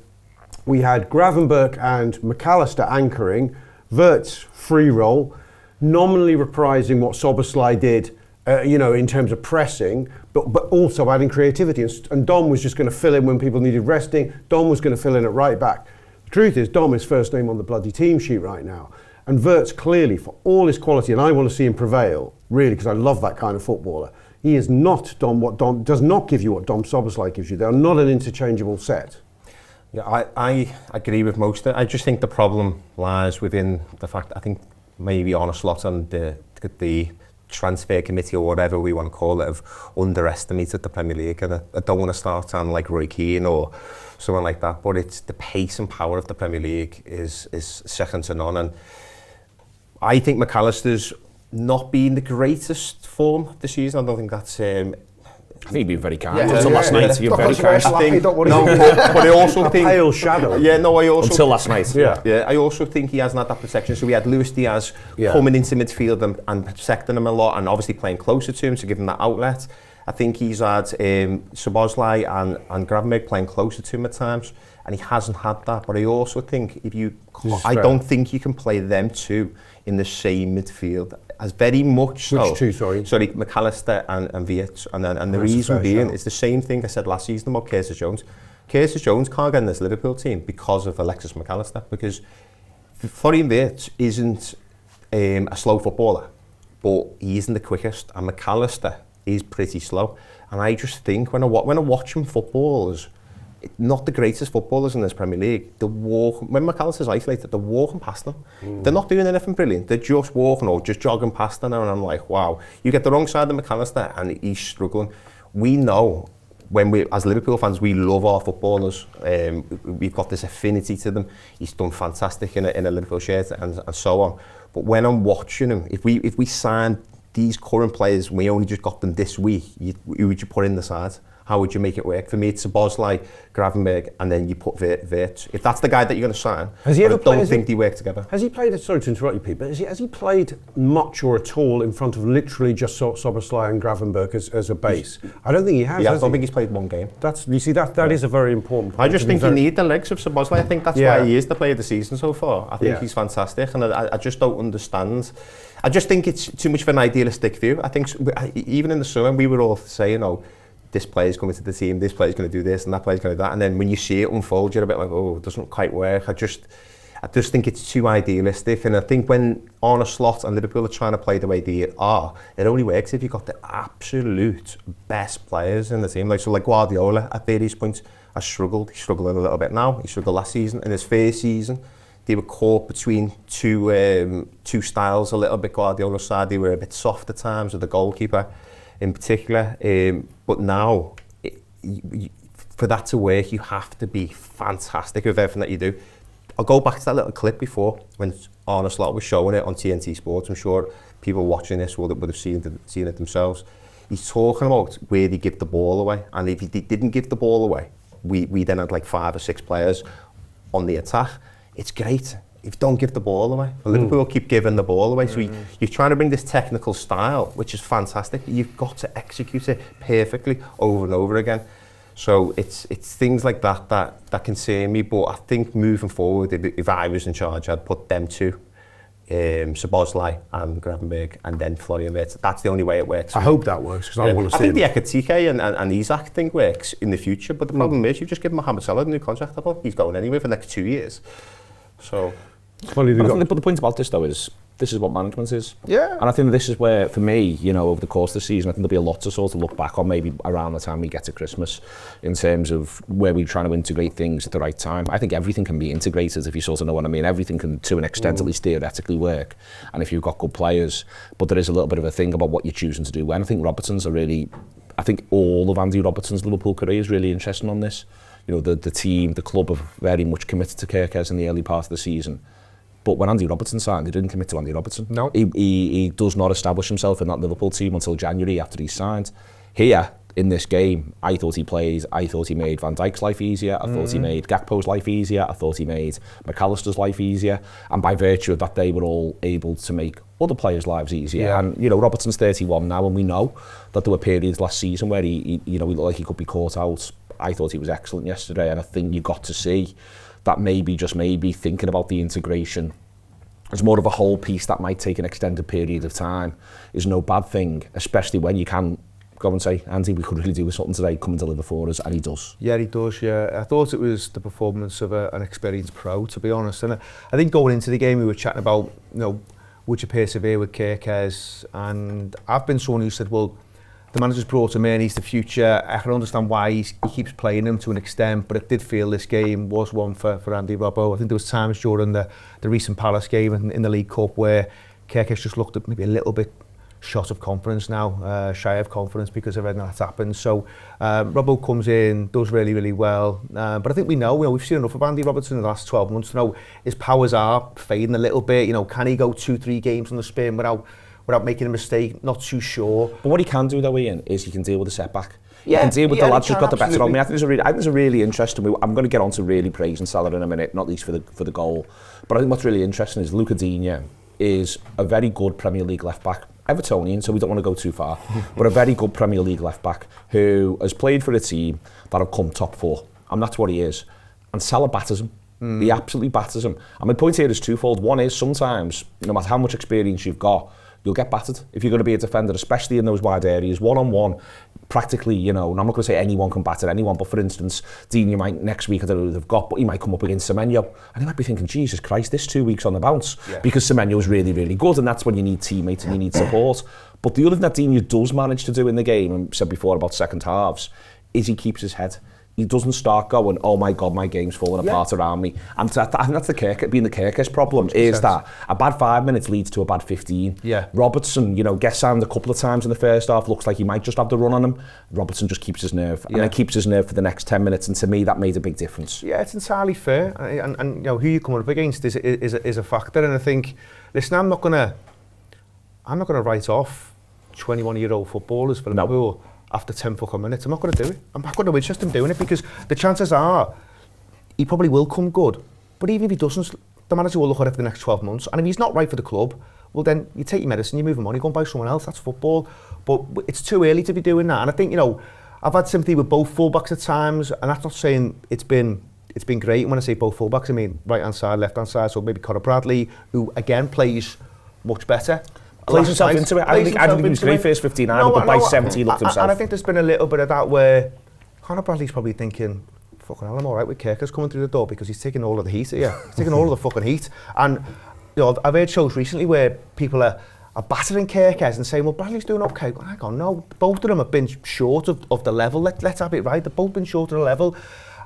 We had Gravenberch and McAllister anchoring, Wirtz free roll, nominally reprising what Szoboszlai did, in terms of pressing, but also adding creativity. And Dom was just going to fill in when people needed resting. Dom was going to fill in at right back. The truth is, Dom is first name on the bloody team sheet right now. And Wirtz clearly, for all his quality, and I want to see him prevail, really, because I love that kind of footballer, he is not Dom does not give you what Dom Szoboszlai gives you. They are not an interchangeable set. Yeah, I agree with most of it. I just think the problem lies within the fact, I think, maybe on a slot on the transfer committee or whatever we want to call it, have underestimated the Premier League. And I don't want to start on like Roy Keane or someone like that, but it's the pace and power of the Premier League is second to none. And I think McAllister's not been the greatest form this season. I don't think that's I think you've been very kind. Until last night, you're very kind. But I also think... Pale shadow. Until last night. Yeah, I also think he hasn't had that protection. So we had Luis Diaz coming into midfield and protecting him a lot, and obviously playing closer to him to give him that outlet. I think he's had Szoboszlai and Gravenberch playing closer to him at times, and he hasn't had that. But I also think I don't think you can play them two in the same midfield as very much so. Which two, sorry? Sorry, McAllister and Wirtz. And the reason being, it's the same thing I said last season about Curtis Jones. Curtis Jones can't get in this Liverpool team because of Alexis McAllister, because Florian Wirtz isn't a slow footballer, but he isn't the quickest, and McAllister is pretty slow. And I just think when I watch him footballers, not the greatest footballers in this Premier League, when McAllister's isolated, they're walking past them. They're not doing anything brilliant. They're just walking or just jogging past them, and I'm like, wow. You get the wrong side of McAllister and he's struggling. We know, as Liverpool fans, we love our footballers. We've got this affinity to them. He's done fantastic in a Liverpool shirt and so on. But when I'm watching him, if we sign these current players, we only just got them this week, who would you put in the side? how would you make it work? For me, it's a Bosley, Gravenberg, and then you put Wirtz. If that's the guy that you're going to sign, I don't think they work together. Has he played, sorry to interrupt you, Pete, but has he played much or at all in front of literally just Szoboszlai and Gravenberg as a base? I don't think he has. Yeah, I don't think he's played one game. That is a very important point. I just think you need the legs of Szoboszlai. I think that's why he is the player of the season so far. I think he's fantastic, and I just don't understand. I just think it's too much of an idealistic view. I think even in the summer we were all saying, oh, this player's coming to the team, this player's going to do this, and that player's going to do that. And then when you see it unfold, you're a bit like, oh, it doesn't quite work. I just think it's too idealistic. And I think when Arne Slot and Liverpool are trying to play the way they are, it only works if you've got the absolute best players in the team. Like Guardiola at various points has struggled. He's struggling a little bit now. He struggled last season. In his first season, they were caught between two styles a little bit. Guardiola's side, they were a bit soft at times with the goalkeeper in particular. But now, for that to work, you have to be fantastic with everything that you do. I'll go back to that little clip before when Arne Slot was showing it on TNT Sports. I'm sure people watching this would have seen it themselves. He's talking about where they give the ball away, and if he didn't give the ball away, we then had like 5 or 6 players on the attack. It's great if you don't give the ball away. Liverpool keep giving the ball away, so you're trying to bring this technical style, which is fantastic. You've got to execute it perfectly over and over again. So it's things like that concern me. But I think moving forward, if I was in charge, I'd put them two, Szoboszlai and Gravenberg, and then Florian Wirtz. That's the only way it works. I hope that works, because I want to see I think the Ekatike and Isak thing works in the future, but the problem is you just give Mohamed Salah a new contract. I thought he's going anyway for the next 2 years. So, but the point about this though is, this is what management is. Yeah. And I think this is where, for me, you know, over the course of the season, I think there'll be a lot to sort of look back on maybe around the time we get to Christmas in terms of where we're trying to integrate things at the right time. I think everything can be integrated, if you sort of know what I mean. Everything can, to an extent, at least theoretically work. And if you've got good players, but there is a little bit of a thing about what you're choosing to do when. I think Robertson's I think all of Andy Robertson's Liverpool career is really interesting on this. You know, the team, the club are very much committed to Kirkes in the early part of the season. But when Andy Robertson signed, they didn't commit to Andy Robertson. No. He does not establish himself in that Liverpool team until January after he signed. Here, in this game, I thought he made Van Dijk's life easier. I thought he made Gakpo's life easier. I thought he made McAllister's life easier. And by virtue of that, they were all able to make other players' lives easier. Yeah. And, you know, Robertson's 31 now, and we know that there were periods last season where he looked like he could be caught out. I thought he was excellent yesterday, and I think you got to see that maybe thinking about the integration as more of a whole piece that might take an extended period of time is no bad thing, especially when you can go and say, Andy, we could really do with something today, come and deliver for us, and he does. Yeah, he does, yeah. I thought it was the performance of an experienced pro, to be honest. And I think going into the game, we were chatting about, you know, would you persevere with Kirkes? And I've been someone who said, well, the manager's brought him in, he's the future. I can understand why he keeps playing him to an extent, but it did feel this game was one for Andy Robbo. I think there was times during the recent Palace game in the League Cup where Kirkes just looked at maybe a little bit shot of confidence now, shy of confidence because of everything that's happened. So Robbo comes in, does really, really well. But I think we've seen enough of Andy Robertson in the last 12 months to know his powers are fading a little bit. You know, can he go 2-3 games on the spin without making a mistake? Not too sure. But what he can do though, Ian, is he can deal with the setback. Yeah, he can deal with the lads who've got the better on me. I think it's a really interesting. I'm going to get on to really praising Salah in a minute, not least for the goal. But I think what's really interesting is Luca Digne is a very good Premier League left back. Evertonian, so we don't want to go too far, but a very good Premier League left back who has played for a team that have come top 4, and that's what he is. And Salah batters him. He absolutely batters him. And my point here is twofold. One is sometimes, no matter how much experience you've got, you'll get battered if you're going to be a defender, especially in those wide areas. One-on-one, practically, you know, and I'm not going to say anyone can batter anyone, but for instance, Digne might next week, I don't know who they've got, but he might come up against Semenyo, and he might be thinking, Jesus Christ, this 2 weeks on the bounce, because Semenyo's really, really good, and that's when you need teammates and you need support. But the other thing that Digne does manage to do in the game, and said before about second halves, is he keeps his head. He doesn't start going, oh my God, my game's falling apart around me. And I think that's the Kirkes problem, 100%. Is that a bad 5 minutes leads to a bad 15. Yeah. Robertson, you know, gets signed a couple of times in the first half, looks like he might just have the run on him. Robertson just keeps his nerve, and then keeps his nerve for the next 10 minutes, and to me, that made a big difference. Yeah, it's entirely fair, and you know, who you're coming up against is a factor, and I think, listen, I'm not gonna write off 21-year-old footballers for Liverpool. after 10 fucking minutes. I'm not going to do it. I'm not going to insist him doing it because the chances are he probably will come good. But even if he doesn't, the manager will look at it for the next 12 months. And if he's not right for the club, well then you take your medicine, you move him on, you go and buy someone else. That's football. But it's too early to be doing that. And I think, you know, I've had sympathy with both fullbacks at times, and that's not saying it's been great. And when I say both fullbacks, I mean right-hand side, left-hand side. So maybe Conor Bradley, who again plays much better. Plays himself into it. I don't think he was great first 15, but by 70 he looked himself. And I think there's been a little bit of that where Conor Bradley's probably thinking, fucking hell, I'm all right with Kirkus coming through the door because he's taking all of the heat here. He's taking all of the fucking heat. And you know, I've heard shows recently where people are battering Kirkus and saying, well, Bradley's doing okay. Well, hang on, no, both of them have been short of the level. Let's have it right. They've both been short of the level.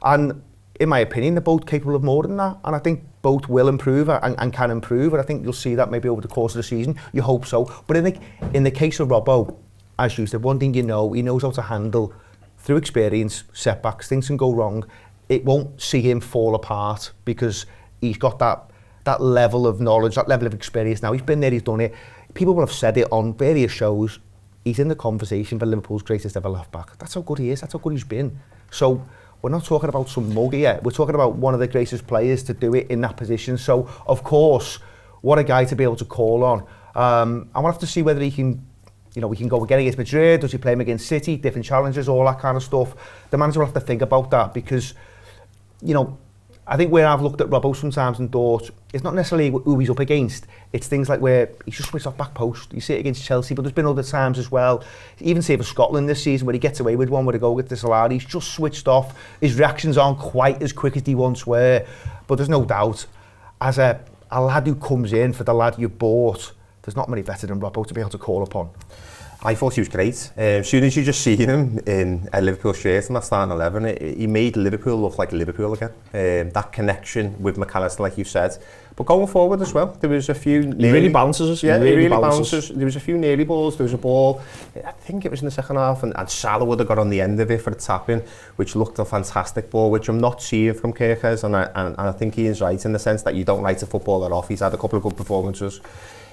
And in my opinion, they're both capable of more than that. And I think both will improve and can improve. And I think you'll see that maybe over the course of the season. You hope so. But in the case of Robbo, as you said, one thing you know, he knows how to handle, through experience, setbacks. Things can go wrong. It won't see him fall apart because he's got that level of knowledge, that level of experience now. He's been there, he's done it. People will have said it on various shows. He's in the conversation for Liverpool's greatest ever left back. That's how good he is. That's how good he's been. So we're not talking about some mug here. We're talking about one of the greatest players to do it in that position. So, of course, what a guy to be able to call on. And we'll have to see whether he can, you know, we can go again against Madrid. Does he play him against City? Different challenges, all that kind of stuff. The manager will have to think about that because, you know, I think where I've looked at Robbo sometimes and thought, it's not necessarily who he's up against, it's things like where he's just switched off back post. You see it against Chelsea, but there's been other times as well, even say for Scotland this season, where he gets away with one, where he go with the Salah, he's just switched off. His reactions aren't quite as quick as they once were, but there's no doubt, as a lad who comes in for the lad you bought, there's not many better than Robbo to be able to call upon. I thought he was great. As soon as you just seen him in a Liverpool shirt in that starting 11, he made Liverpool look like Liverpool again. That connection with McAllister, like you said. But going forward as well, there was a few... He really bounces us. Yeah, he really bounces. There was a few nearly balls. There was a ball, I think it was in the second half, and Salah would have got on the end of it for the tap-in, which looked a fantastic ball, which I'm not seeing from Kirkes, and I think he is right in the sense that you don't write a footballer off. He's had a couple of good performances.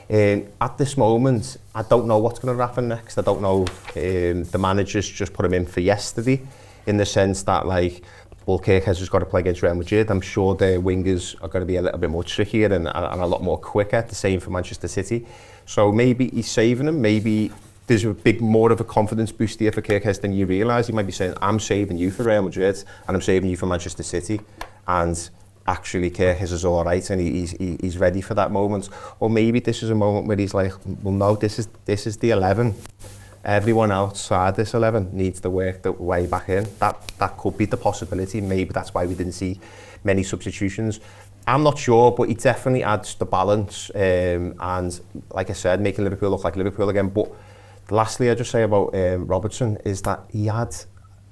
At this moment, I don't know what's going to happen next. I don't know if the managers just put him in for yesterday, in the sense that, like, well, Kirkes has got to play against Real Madrid. I'm sure their wingers are going to be a little bit more trickier and a lot more quicker. The same for Manchester City. So maybe he's saving them. Maybe there's a big more of a confidence boost here for Kirkes than you realise. He might be saying, I'm saving you for Real Madrid and I'm saving you for Manchester City. And actually Kirkes is all right and he's ready for that moment. Or maybe this is a moment where he's like, well, no, this is the 11. Everyone outside this 11 needs to work the way back in. That could be the possibility. Maybe that's why we didn't see many substitutions. I'm not sure, but he definitely adds the balance. And like I said, making Liverpool look like Liverpool again. But lastly, I'd just say about Robertson is that he had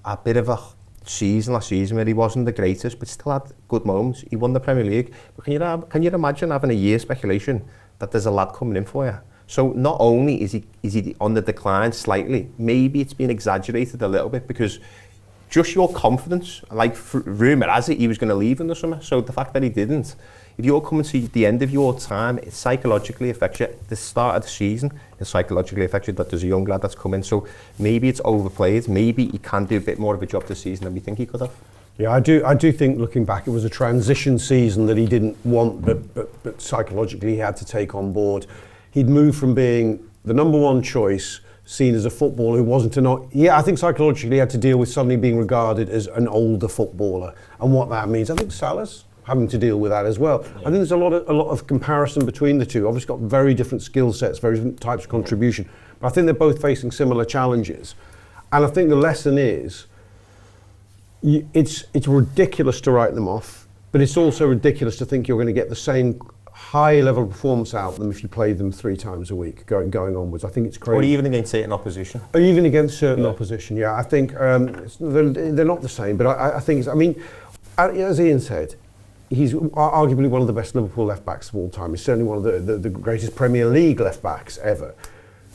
a bit of a season last season where he wasn't the greatest, but still had good moments. He won the Premier League. But can you imagine having a year's speculation that there's a lad coming in for you? So not only is he on the decline slightly, maybe it's been exaggerated a little bit because just your confidence, like rumour has it, he was going to leave in the summer. So the fact that he didn't, if you're coming to the end of your time, it psychologically affects you. The start of the season, it psychologically affects you that there's a young lad that's coming. So maybe it's overplayed. Maybe he can do a bit more of a job this season than we think he could have. Yeah, I do think, looking back, it was a transition season that he didn't want, but psychologically he had to take on board. He'd moved from being the number one choice, seen as a footballer who wasn't I think psychologically he had to deal with suddenly being regarded as an older footballer and what that means. I think Salah's having to deal with that as well. Yeah. I think there's a lot of comparison between the two. Obviously got very different skill sets, very different types of contribution, but I think they're both facing similar challenges. And I think the lesson is, it's ridiculous to write them off, but it's also ridiculous to think you're going to get the same high level performance out of them if you play them 3 times a week going onwards. I think it's crazy. Or even against certain opposition. Or even against certain opposition, yeah. I think they're not the same, but I think, as Ian said, he's arguably one of the best Liverpool left-backs of all time. He's certainly one of the greatest Premier League left-backs ever.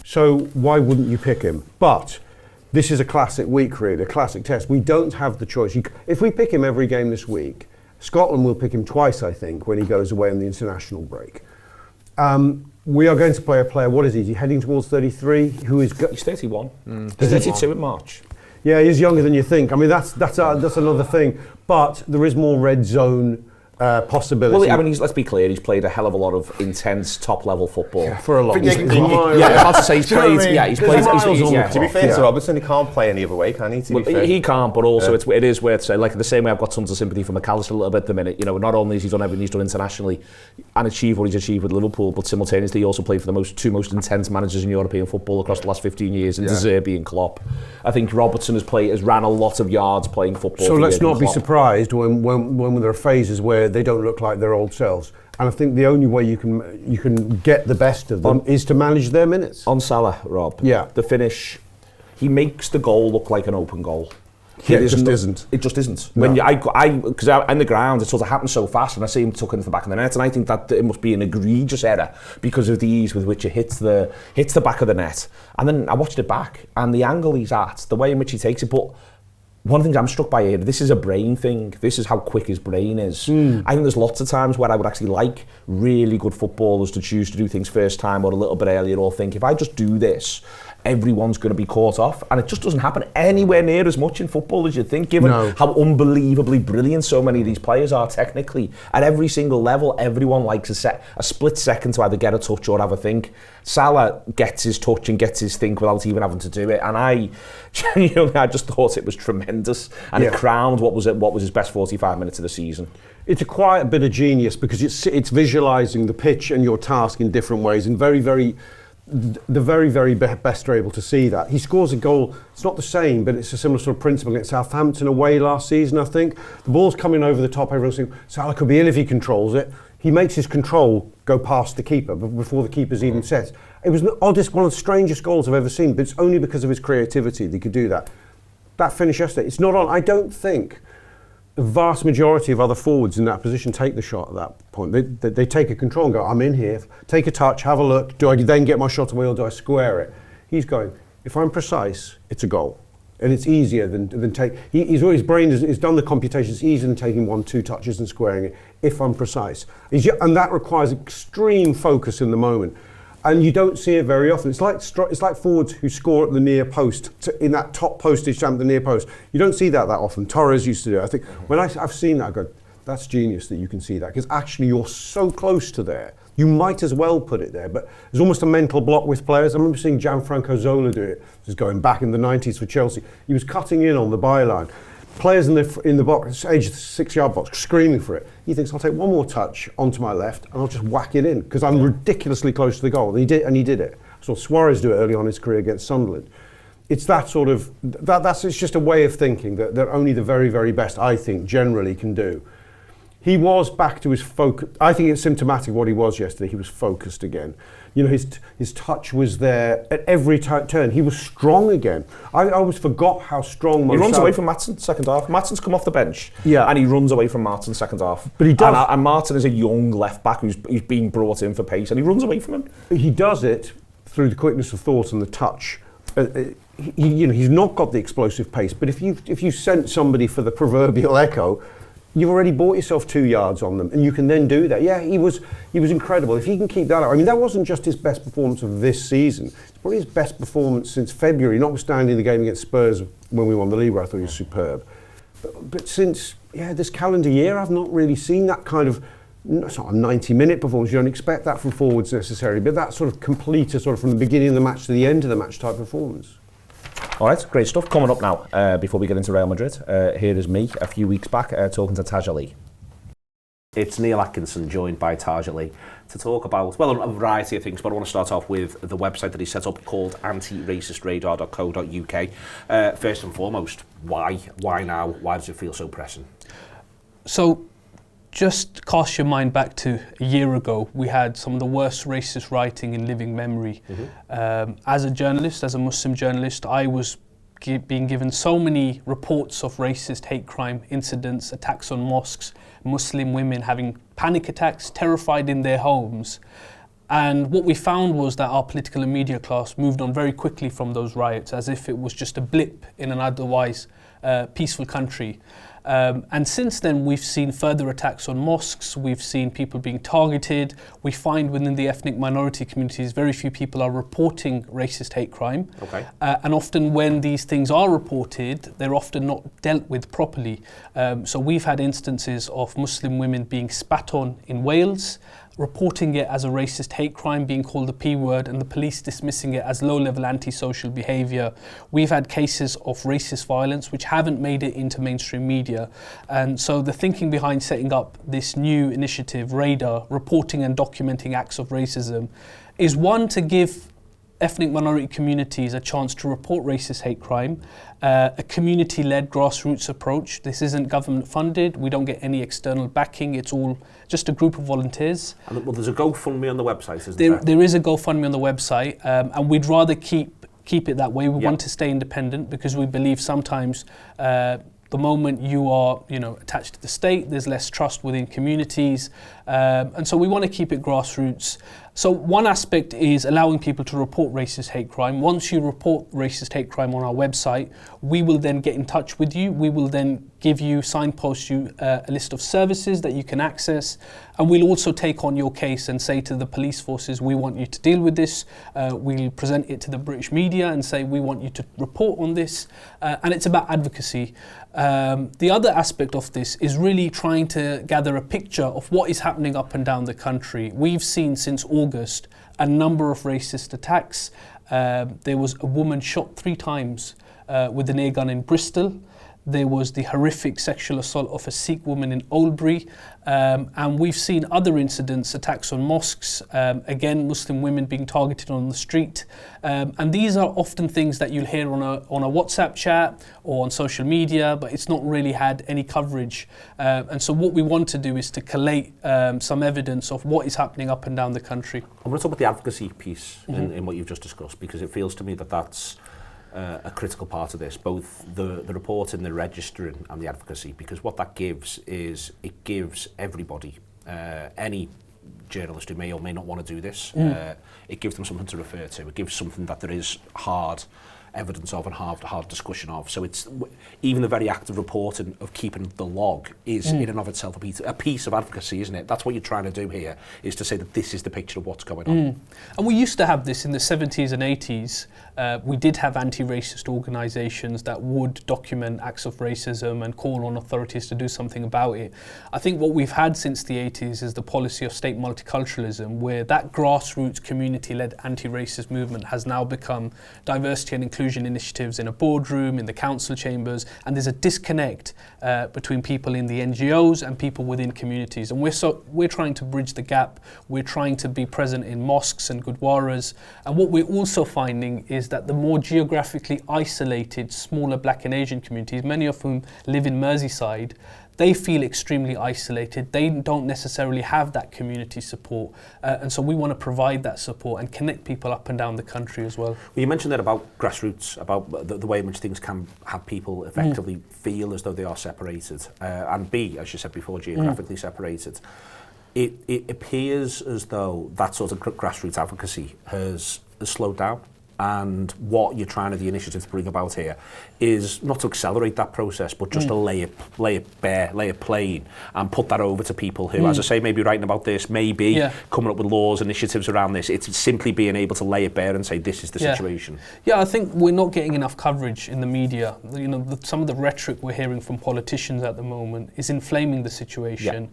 So why wouldn't you pick him? But this is a classic week, really, a classic test. We don't have the choice. If we pick him every game this week, Scotland will pick him twice, I think, when he goes away on the international break. we are going to play a player, what is he? Is he heading towards 33? Who is... He's 31. He's 32 in March. Yeah, he's younger than you think. I mean, that's another thing. But there is more red zone possibility. Well, I mean, let's be clear, he's played a hell of a lot of intense top-level football. For a long time. Yeah, I was about to say, he's played... Yeah, he's played... To be fair to Robertson, he can't play any other way, can he? He can't, but also it is worth saying, like the same way I've got tons of sympathy for McAllister a little bit at the minute. You know, not only has he done everything he's done internationally and achieved what he's achieved with Liverpool, but simultaneously he also played for the two most intense managers in European football across the last 15 years, in De Zerbi and Klopp. I think Robertson has ran a lot of yards playing football. So let's not be surprised when there are phases where they don't look like their old selves. And I think the only way you can get the best of them is to manage their minutes. On Salah, Rob, the finish, he makes the goal look like an open goal. It just isn't. It just isn't. No. When because in the ground, it sort of happens so fast, and I see him tuck into the back of the net, and I think that it must be an egregious error because of the ease with which it hits the back of the net. And then I watched it back, and the angle he's at, the way in which he takes it, but one of the things I'm struck by here, this is a brain thing. This is how quick his brain is. I think there's lots of times where I would actually like really good footballers to choose to do things first time or a little bit earlier, or think, if I just do this, everyone's going to be caught off. And it just doesn't happen anywhere near as much in football as you'd think, given how unbelievably brilliant so many of these players are technically. At every single level, everyone likes a split second to either get a touch or have a think. Salah gets his touch and gets his think without even having to do it. And I just thought it was tremendous. And it crowned what was his best 45 minutes of the season. It's a quiet bit of genius because it's visualising the pitch and your task in different ways, and the very, very best are able to see that. He scores a goal, it's not the same, but it's a similar sort of principle against Southampton away last season, I think. The ball's coming over the top, everyone's saying, Salah could be in if he controls it. He makes his control go past the keeper before the keeper's even set. It was the oddest, one of the strangest goals I've ever seen, but it's only because of his creativity that he could do that. That finish yesterday, it's not on, I don't think the vast majority of other forwards in that position take the shot at that point. They take a control and go, I'm in here, take a touch, have a look, do I then get my shot away or do I square it? He's going, if I'm precise, it's a goal. And it's easier than take, his brain has done the computations, it's easier than taking 1-2 touches and squaring it, if I'm precise. And that requires extreme focus in the moment. And you don't see it very often. It's like forwards who score at the near post, in that top postage stamp, the near post. You don't see that often. Torres used to do it. I think when I've seen that, I go, that's genius that you can see that, because actually you're so close to there. You might as well put it there, but there's almost a mental block with players. I remember seeing Gianfranco Zola do it. This is going back in the 90s for Chelsea. He was cutting in on the byline. Players in the box, edge of the 6-yard box, screaming for it. He thinks, I'll take one more touch onto my left and I'll just whack it in because I'm ridiculously close to the goal. And he did it. I saw Suarez do it early on in his career against Sunderland. It's that sort of, it's just a way of thinking that only the very, very best, I think, generally can do. He was back to his focus. I think it's symptomatic of what he was yesterday. He was focused again. You know, his touch was there at every turn. He was strong again. I always forgot how strong. He runs away from Maatsen second half. Maatsen's come off the bench, and he runs away from Maatsen second half. But he does. And Maatsen is a young left back who's being brought in for pace, and he runs away from him. He does it through the quickness of thought and the touch. He's not got the explosive pace. But if you sent somebody for the proverbial echo, you've already bought yourself 2 yards on them, and you can then do that. Yeah, he was incredible. If he can keep that up, I mean, that wasn't just his best performance of this season. It's probably his best performance since February, notwithstanding the game against Spurs when we won the league, where I thought he was superb. But since this calendar year, I've not really seen that kind of. It's not a 90-minute performance. You don't expect that from forwards necessarily, but that sort of completer, sort of from the beginning of the match to the end of the match type performance. All right, great stuff. Coming up now, before we get into Real Madrid, here is me a few weeks back talking to Taj Ali. It's Neil Atkinson joined by Taj Ali to talk about, well, a variety of things, but I want to start off with the website that he set up called antiracistradar.co.uk. First and foremost, why? Why now? Why does it feel so pressing? So, just cast your mind back to a year ago. We had some of the worst racist writing in living memory. As a journalist, as a Muslim journalist, I was being given so many reports of racist hate crime incidents, attacks on mosques, Muslim women having panic attacks, terrified in their homes. And what we found was that our political and media class moved on very quickly from those riots, as if it was just a blip in an otherwise peaceful country. And since then, we've seen further attacks on mosques, we've seen people being targeted. We find within the ethnic minority communities, very few people are reporting racist hate crime. Okay. And often when these things are reported, they're often not dealt with properly. So we've had instances of Muslim women being spat on in Wales, reporting it as a racist hate crime, being called the P word, and the police dismissing it as low-level antisocial behaviour. We've had cases of racist violence which haven't made it into mainstream media. And so the thinking behind setting up this new initiative, RADAR, reporting and documenting acts of racism, is one, to give ethnic minority communities a chance to report racist hate crime, a community-led grassroots approach. This isn't government funded, we don't get any external backing, it's all just a group of volunteers. And, well, there's a GoFundMe on the website, isn't there? There is a GoFundMe on the website, and we'd rather keep it that way. We want to stay independent because we believe sometimes the moment you are, attached to the state, there's less trust within communities, and so we want to keep it grassroots. So one aspect is allowing people to report racist hate crime. Once you report racist hate crime on our website, we will then get in touch with you. We will then signpost you a list of services that you can access. And we'll also take on your case and say to the police forces, we want you to deal with this. We'll present it to the British media and say, we want you to report on this. And it's about advocacy. The other aspect of this is really trying to gather a picture of what is happening up and down the country. We've seen since August a number of racist attacks. There was a woman shot 3 times with an air gun in Bristol. There was the horrific sexual assault of a Sikh woman in Oldbury. And we've seen other incidents, attacks on mosques, again, Muslim women being targeted on the street. And these are often things that you'll hear on a WhatsApp chat or on social media, but it's not really had any coverage. And so what we want to do is to collate some evidence of what is happening up and down the country. I want to talk about the advocacy piece in what you've just discussed, because it feels to me that that's a critical part of this, both the reporting, the registering and the advocacy, because what that gives is it gives everybody, any journalist who may or may not want to do this, it gives them something to refer to. It gives something that there is hard evidence of and hard discussion of. So it's even the very act of reporting, of keeping the log, is in and of itself a piece of advocacy, isn't it? That's what you're trying to do here, is to say that this is the picture of what's going on. And we used to have this in the 70s and 80s. We did have anti-racist organisations that would document acts of racism and call on authorities to do something about it. I think what we've had since the 80s is the policy of state multiculturalism, where that grassroots community-led anti-racist movement has now become diversity and inclusion initiatives in a boardroom, in the council chambers, and there's a disconnect between people in the NGOs and people within communities. And we're trying to bridge the gap. We're trying to be present in mosques and gurdwaras. And what we're also finding is that the more geographically isolated, smaller Black and Asian communities, many of whom live in Merseyside, they feel extremely isolated. They don't necessarily have that community support. And so we want to provide that support and connect people up and down the country as well. Well, you mentioned there about grassroots, about the way in which things can have people effectively feel as though they are separated, and be, as you said before, geographically separated. It appears as though that sort of grassroots advocacy has slowed down. And what you're trying to, the initiative to bring about here, is not to accelerate that process, but just to lay it bare, lay it plain, and put that over to people who, as I say, may be writing about this, maybe coming up with laws, initiatives around this. It's simply being able to lay it bare and say, this is the situation. Yeah, I think we're not getting enough coverage in the media. Some of the rhetoric we're hearing from politicians at the moment is inflaming the situation.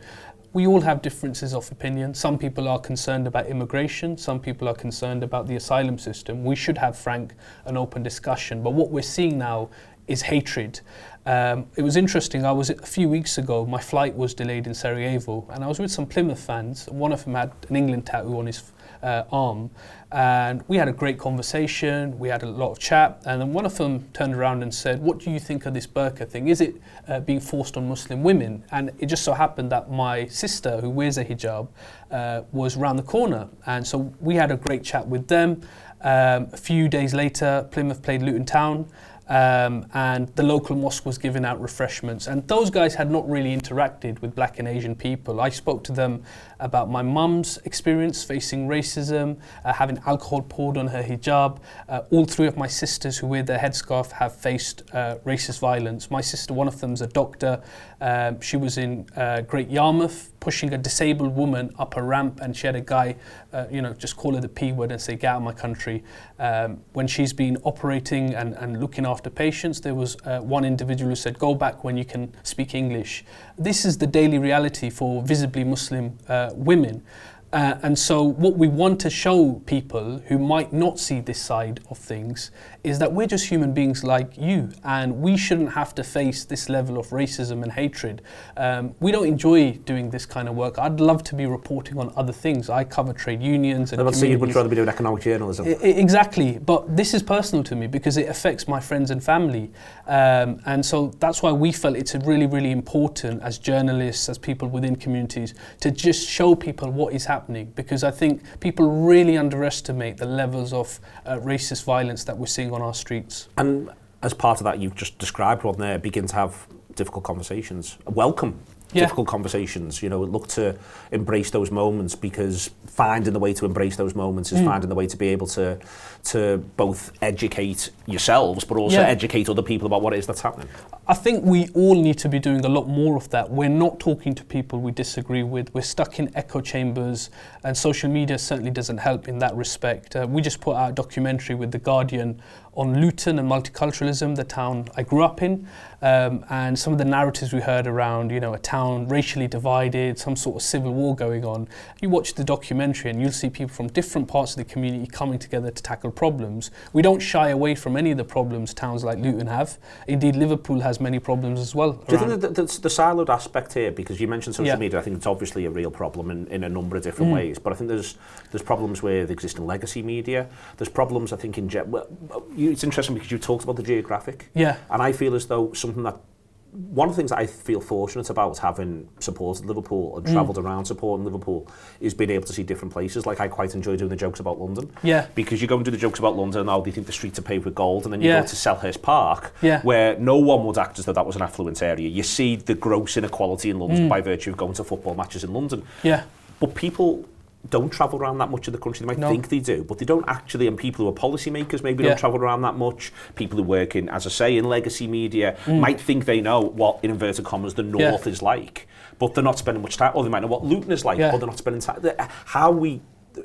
We all have differences of opinion. Some people are concerned about immigration. Some people are concerned about the asylum system. We should have frank and open discussion. But what we're seeing now is hatred. It was interesting. A few weeks ago, my flight was delayed in Sarajevo, and I was with some Plymouth fans. One of them had an England tattoo on his arm, and we had a great conversation. We had a lot of chat, and then one of them turned around and said, "What do you think of this burqa thing? Is it being forced on Muslim women?" And it just so happened that my sister, who wears a hijab, was around the corner, and so we had a great chat with them. A few days later, Plymouth played Luton Town. and the local mosque was giving out refreshments. And those guys had not really interacted with black and Asian people. I spoke to them about my mum's experience facing racism, having alcohol poured on her hijab. All three of my sisters who wear their headscarf have faced racist violence. My sister, one of them is a doctor. She was in Great Yarmouth pushing a disabled woman up a ramp, and she had a guy, just call her the P word and say, get out of my country. When she's been operating and looking after patients, there was one individual who said, go back when you can speak English. This is the daily reality for visibly Muslim women. And so what we want to show people who might not see this side of things is that we're just human beings like you, and we shouldn't have to face this level of racism and hatred. We don't enjoy doing this kind of work. I'd love to be reporting on other things. I cover trade unions and communities. You would rather be doing economic journalism. Exactly, but this is personal to me because it affects my friends and family. And so that's why we felt it's really, really important as journalists, as people within communities, to just show people what is happening, because I think people really underestimate the levels of racist violence that we're seeing on our streets. And as part of that, you've just described one there, begin to have difficult conversations. Welcome difficult conversations, look to embrace those moments, because finding the way to embrace those moments is finding the way to be able to both educate yourselves, but also educate other people about what it is that's happening. I think we all need to be doing a lot more of that. We're not talking to people we disagree with. We're stuck in echo chambers, and social media certainly doesn't help in that respect. We just put out a documentary with The Guardian on Luton and multiculturalism, the town I grew up in, and some of the narratives we heard around, a town racially divided, some sort of civil war going on. You watch the documentary and you'll see people from different parts of the community coming together to tackle problems. We don't shy away from any of the problems towns like Luton have. Indeed, Liverpool has many problems as well. Do you think that the siloed aspect here, because you mentioned social media, I think it's obviously a real problem in a number of different ways, but I think there's problems with existing legacy media. There's problems, I think, it's interesting because you talked about the geographic. Yeah. And I feel as though one of the things that I feel fortunate about having supported Liverpool and travelled around supporting Liverpool is being able to see different places. Like, I quite enjoy doing the jokes about London. Yeah. Because you go and do the jokes about London, and they think the streets are paved with gold, and then you go to Selhurst Park, yeah, where no one would act as though that was an affluent area. You see the gross inequality in London by virtue of going to football matches in London. Yeah. But people don't travel around that much of the country. They might think they do, but they don't actually. And people who are policymakers maybe don't travel around that much. People who work in, as I say, in legacy media might think they know what, in inverted commas, the North is like, but they're not spending much time. Or they might know what Luton is like, but they're not spending time.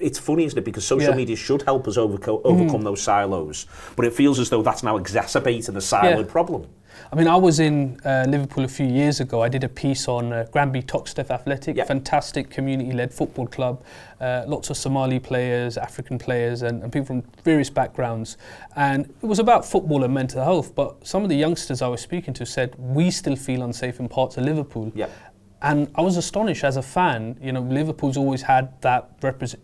It's funny, isn't it? Because social media should help us overcome those silos, but it feels as though that's now exacerbating the siloed problem. I mean, I was in Liverpool a few years ago. I did a piece on Granby Toxteth Athletic, fantastic community-led football club, lots of Somali players, African players, and people from various backgrounds. And it was about football and mental health, but some of the youngsters I was speaking to said, we still feel unsafe in parts of Liverpool. Yeah. And I was astonished as a fan. Liverpool's always had that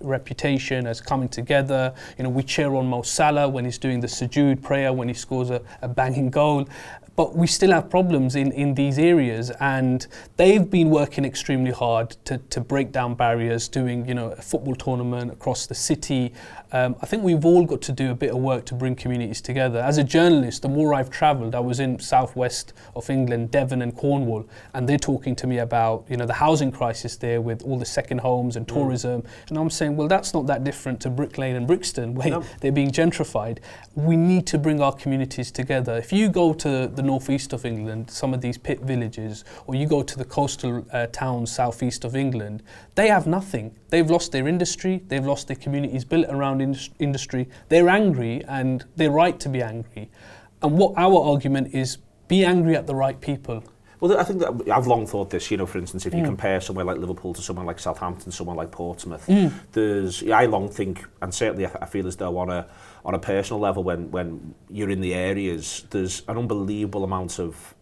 reputation as coming together. We cheer on Mo Salah when he's doing the sujood prayer, when he scores a banging goal. But we still have problems in these areas, and they've been working extremely hard to break down barriers, doing a football tournament across the city. I think we've all got to do a bit of work to bring communities together. As a journalist, the more I've travelled, I was in southwest of England, Devon and Cornwall, and they're talking to me about the housing crisis there with all the second homes and tourism, and I'm saying, well, that's not that different to Brick Lane and Brixton, where they're being gentrified. We need to bring our communities together. If you go to the northeast of England, some of these pit villages, or you go to the coastal towns southeast of England, they have nothing. They've lost their industry, they've lost their communities built around industry. They're angry, and they're right to be angry. And what our argument is, be angry at the right people. Well, I think that I've long thought this, for instance, if you compare somewhere like Liverpool to somewhere like Southampton, somewhere like Portsmouth, I long think, and certainly I feel as though on a personal level, when you're in the areas, there's an unbelievable amount of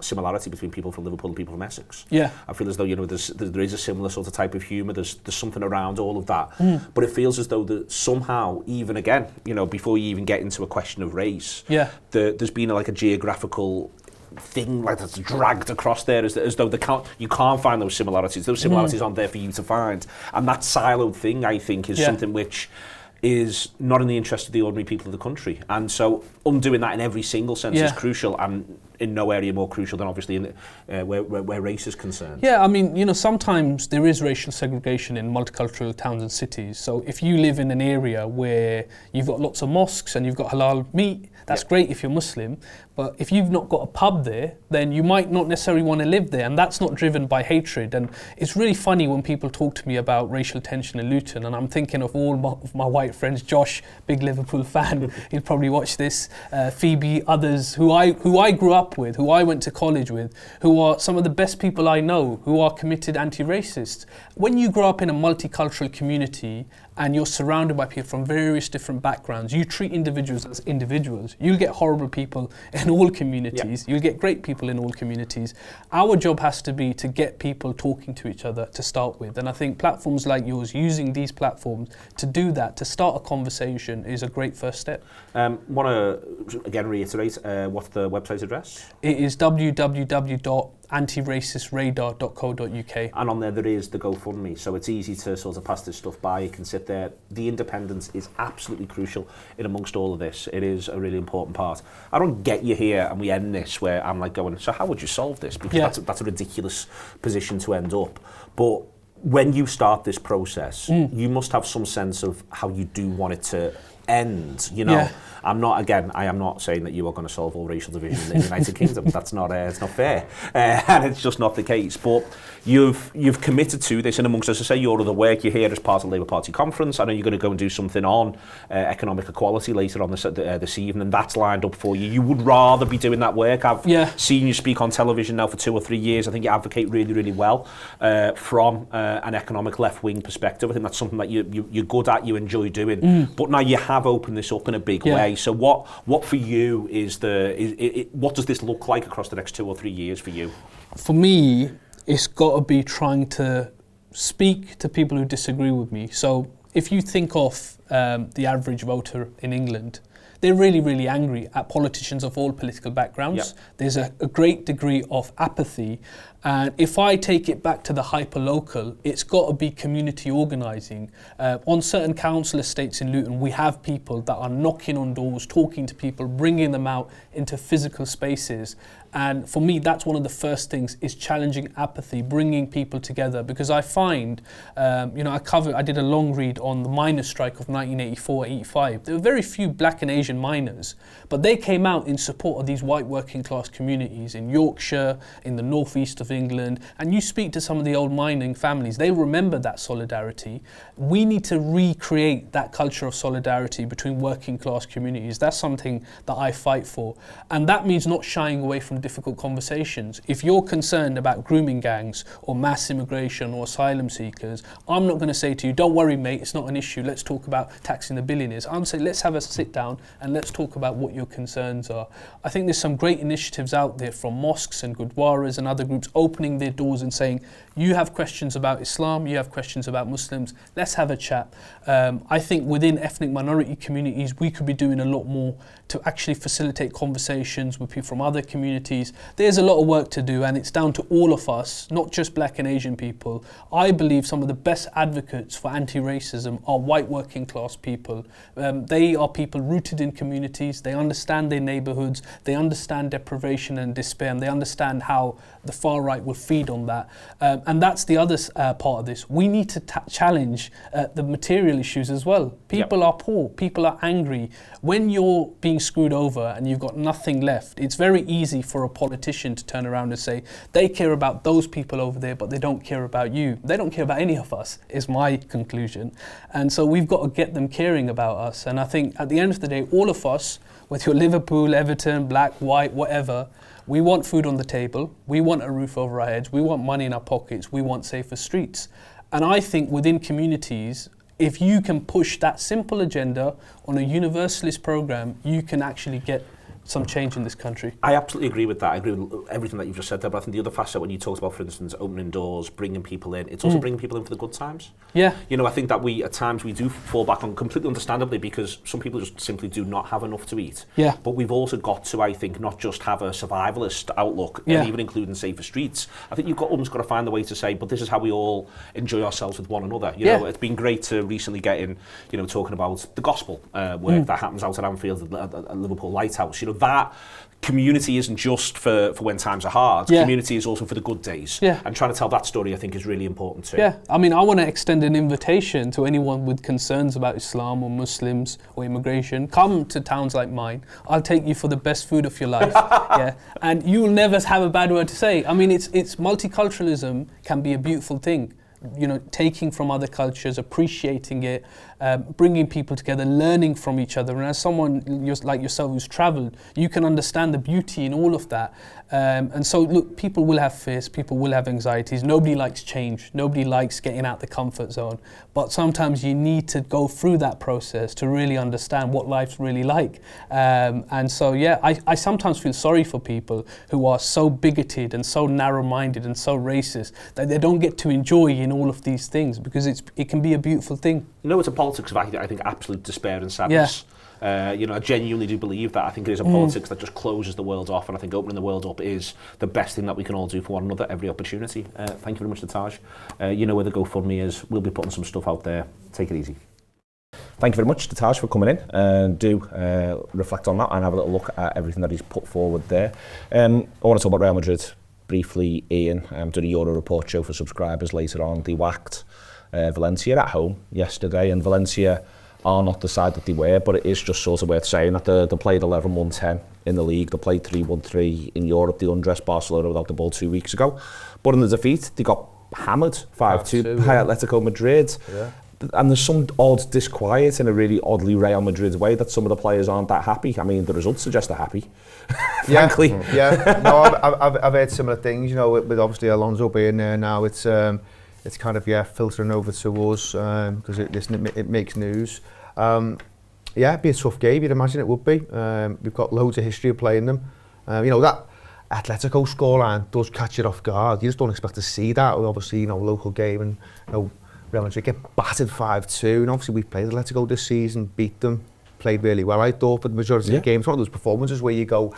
similarity between people from Liverpool and people from Essex. Yeah. I feel as though, there is a similar sort of type of humour, there's something around all of that, but it feels as though that somehow, even again, before you even get into a question of race, there's been a geographical thing that's dragged across there as though you can't find those similarities. Those similarities aren't there for you to find. And that siloed thing, I think, is something which is not in the interest of the ordinary people of the country. And so undoing that in every single sense is crucial, and in no area more crucial than obviously in where race is concerned. Yeah, I mean, you know, sometimes there is racial segregation in multicultural towns and cities. So if you live in an area where you've got lots of mosques and you've got halal meat, that's great if you're Muslim. But if you've not got a pub there, then you might not necessarily want to live there, and that's not driven by hatred. And it's really funny when people talk to me about racial tension in Luton, and I'm thinking of all of my white friends. Josh, big Liverpool fan, he'll probably watch this. Phoebe, others who I grew up with, who I went to college with, who are some of the best people I know, who are committed anti-racists. When you grow up in a multicultural community and you're surrounded by people from various different backgrounds, you treat individuals as individuals. You'll get horrible people in all communities. You'll get great people in all communities. Our job has to be to get people talking to each other to start with. And I think platforms like yours, using these platforms to do that, to start a conversation, is a great first step. Want to again reiterate what's the website address? It is www.antiracistradar.co.uk. And on there is the GoFundMe, so it's easy to sort of pass this stuff by. You can sit there. The independence is absolutely crucial in amongst all of this. It is a really important part. I don't get you here and we end this where I'm like going, so how would you solve this? Because that's a ridiculous position to end up. But when you start this process, you must have some sense of how you do want it to end, you know. I am not saying that you are going to solve all racial division in the United Kingdom. That's not it's not fair, and it's just not the case. But you've committed to this, and amongst, as I say, your other work, you're here as part of the Labour Party conference. I know you're going to go and do something on economic equality later on this evening. That's lined up for you. You would rather be doing that work. I've seen you speak on television now for 2 or 3 years. I think you advocate really, really well from an economic left-wing perspective. I think that's something that you're good at, you enjoy doing. But now you have opened this up in a big way. So what for you is what does this look like across the next 2 or 3 years for you? For me, it's got to be trying to speak to people who disagree with me. So if you think of the average voter in England, they're really, really angry at politicians of all political backgrounds. There's a great degree of apathy. And if I take it back to the hyper-local, it's got to be community organising. On certain council estates in Luton, we have people that are knocking on doors, talking to people, bringing them out into physical spaces. And for me, that's one of the first things, is challenging apathy, bringing people together. Because I find, I did a long read on the miners' strike of 1984-85. There were very few black and Asian miners, but they came out in support of these white working class communities in Yorkshire, in the northeast of England. And you speak to some of the old mining families, they remember that solidarity. We need to recreate that culture of solidarity between working class communities. That's something that I fight for. And that means not shying away from difficult conversations. If you're concerned about grooming gangs or mass immigration or asylum seekers, I'm not going to say to you, don't worry mate, it's not an issue, let's talk about taxing the billionaires. I'm going to say, let's have a sit down and let's talk about what your concerns are. I think there's some great initiatives out there from mosques and gurdwaras and other groups opening their doors and saying, you have questions about Islam, you have questions about Muslims, let's have a chat. I think within ethnic minority communities, we could be doing a lot more to actually facilitate conversations with people from other communities. There's a lot of work to do, and it's down to all of us, not just black and Asian people. I believe some of the best advocates for anti-racism are white working class people. They are people rooted in communities, they understand their neighbourhoods, they understand deprivation and despair, and they understand how the far right will feed on that. And that's the other part of this. We need to challenge the material issues as well. People are poor, people are angry. When you're being screwed over and you've got nothing left, it's very easy for a politician to turn around and say, they care about those people over there, but they don't care about you. They don't care about any of us, is my conclusion. And so we've got to get them caring about us. And I think at the end of the day, all of us, whether you're Liverpool, Everton, black, white, whatever, we want food on the table, we want a roof over our heads, we want money in our pockets, we want safer streets. And I think within communities, if you can push that simple agenda on a universalist program, you can actually get some change in this country. I absolutely agree with that. I agree with everything that you've just said there, but I think the other facet when you talked about, for instance, opening doors, bringing people in, it's also bringing people in for the good times. Yeah. You know, I think that we, at times, we do fall back on, completely understandably, because some people just simply do not have enough to eat. Yeah. But we've also got to, I think, not just have a survivalist outlook, and even including safer streets. I think you've almost got to find the way to say, but this is how we all enjoy ourselves with one another. You know, it's been great to recently get in, you know, talking about the gospel work that happens out at Anfield at Liverpool Lighthouse. You know, that community isn't just for when times are hard. Community is also for the good days. And trying to tell that story, I think, is really important too. Yeah, I mean, I want to extend an invitation to anyone with concerns about Islam or Muslims or immigration. Come to towns like mine. I'll take you for the best food of your life. And you will never have a bad word to say. I mean, it's multiculturalism can be a beautiful thing. You know, taking from other cultures, appreciating it, bringing people together, learning from each other. And as someone like yourself who's travelled, you can understand the beauty in all of that. And so, look, people will have fears, people will have anxieties. Nobody likes change. Nobody likes getting out the comfort zone. But sometimes you need to go through that process to really understand what life's really like. And so, yeah, I sometimes feel sorry for people who are so bigoted and so narrow-minded and so racist that they don't get to enjoy in all of these things, because it can be a beautiful thing. You know, it's a politics of, I think, absolute despair and sadness. You know, I genuinely do believe that. I think it is a politics that just closes the world off, and I think opening the world up is the best thing that we can all do for one another every opportunity. Thank you very much to Taj. You know where the GoFundMe is. We'll be putting some stuff out there. Take it easy. Thank you very much to Taj for coming in, and do reflect on that and have a little look at everything that he's put forward there. I want to talk about Real Madrid briefly. Ian, did a Euro report show for subscribers later on. They whacked Valencia at home yesterday, and Valencia are not the side that they were, but it is just sort of worth saying that they played 11-1-10 in the league. They played 3-1-3 in Europe. They undressed Barcelona without the ball 2 weeks ago. But in the defeat, they got hammered 5-2 by Atletico Madrid. And there's some odd disquiet in a really oddly Real Madrid way that some of the players aren't that happy. I mean, the results suggest they're happy, frankly. No, I've heard similar things, you know, with obviously Alonso being there now. It's kind of, filtering over to us because it makes news. It'd be a tough game, you'd imagine it would be. We've got loads of history of playing them. You know, that Atletico scoreline does catch it off guard. You just don't expect to see that. Obviously, you know, local game, and you know, Real Madrid get battered 5-2. And obviously, we've played Atletico this season, beat them, played really well, I thought, for the majority of the games. One of those performances where you go,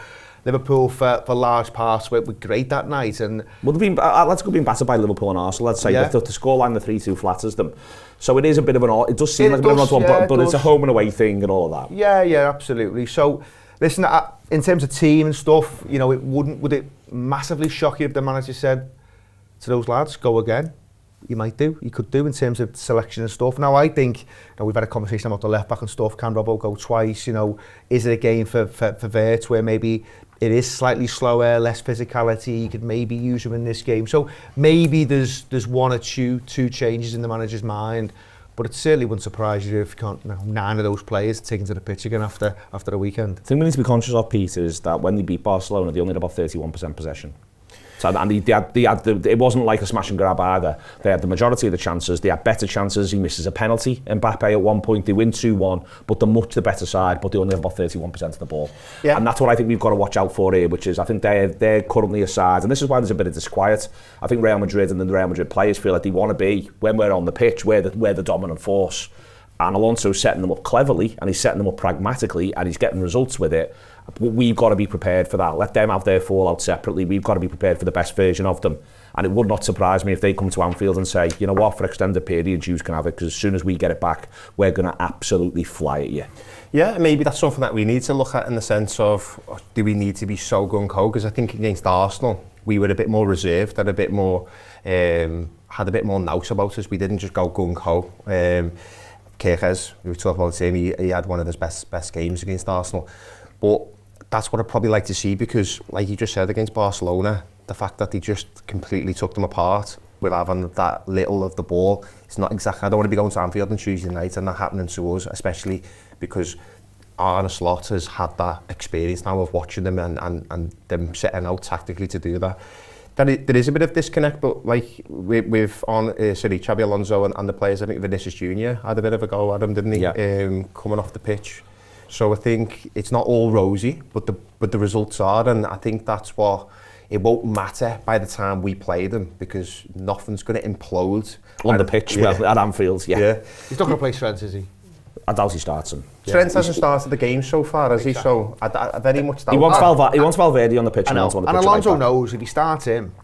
Liverpool for large parts were great that night. And well, Atletico being battered by Liverpool and Arsenal, let's say, the scoreline, the 3-2 flatters them. So it is a bit of it does seem like a bit of an odd one, but it's a home and away thing and all of that. Yeah, absolutely. So, listen, in terms of team and stuff, you know, would it massively shock you if the manager said to those lads, go again? You could do in terms of selection and stuff. Now, I think, you know, we've had a conversation about the left back and stuff. Can Robbo go twice? You know, is it a game for Vert where maybe it is slightly slower, less physicality? You could maybe use him in this game. So maybe there's one or two changes in the manager's mind. But it certainly wouldn't surprise you if you can't, 9 of those players taken to the pitch again after a weekend. The thing we need to be conscious of, Peter, is that when they beat Barcelona, they only had about 31% possession. So, and it wasn't like a smash and grab either. They had the majority of the chances. They had better chances. He misses a penalty. Mbappe at one point, they win 2-1, but they're much the better side, but they only have about 31% of the ball. And that's what I think we've got to watch out for here, which is I think they're currently a side, and this is why there's a bit of disquiet. I think Real Madrid and the Real Madrid players feel like they want to be, when we're on the pitch, we're the dominant force. And Alonso's setting them up cleverly, and he's setting them up pragmatically, and he's getting results with it. We've got to be prepared for that. Let them have their fallout separately. We've got to be prepared for the best version of them. And it would not surprise me if they come to Anfield and say, you know what, for extended period, you can have it, because as soon as we get it back, we're going to absolutely fly at you. Yeah, maybe that's something that we need to look at in the sense of, do we need to be so gung-ho? Because I think against Arsenal, we were a bit more reserved and a bit more, had a bit more nous about us. We didn't just go gung-ho. Kirkes, we were talking about him, he had one of his best games against Arsenal. But that's what I'd probably like to see, because, like you just said, against Barcelona, the fact that they just completely took them apart with having that little of the ball, it's not exactly, I don't want to be going to Anfield on Tuesday night and that happening to us, especially because Arne Slot has had that experience now of watching them and them setting out tactically to do that. There is a bit of disconnect, but like with Xabi Alonso and the players, I think Vinicius Jr. had a bit of a go at him, didn't he? Yeah. Coming off the pitch. So I think it's not all rosy, but the results are, and I think that's what. It won't matter by the time we play them because nothing's going to implode. On the pitch, well, at Anfield, Yeah. He's not going to play Trent, is he? I doubt he starts him. Trent hasn't started the game so far, has he? So I very much doubt He wants Valverde on the pitch. And Alonso knows if he starts him,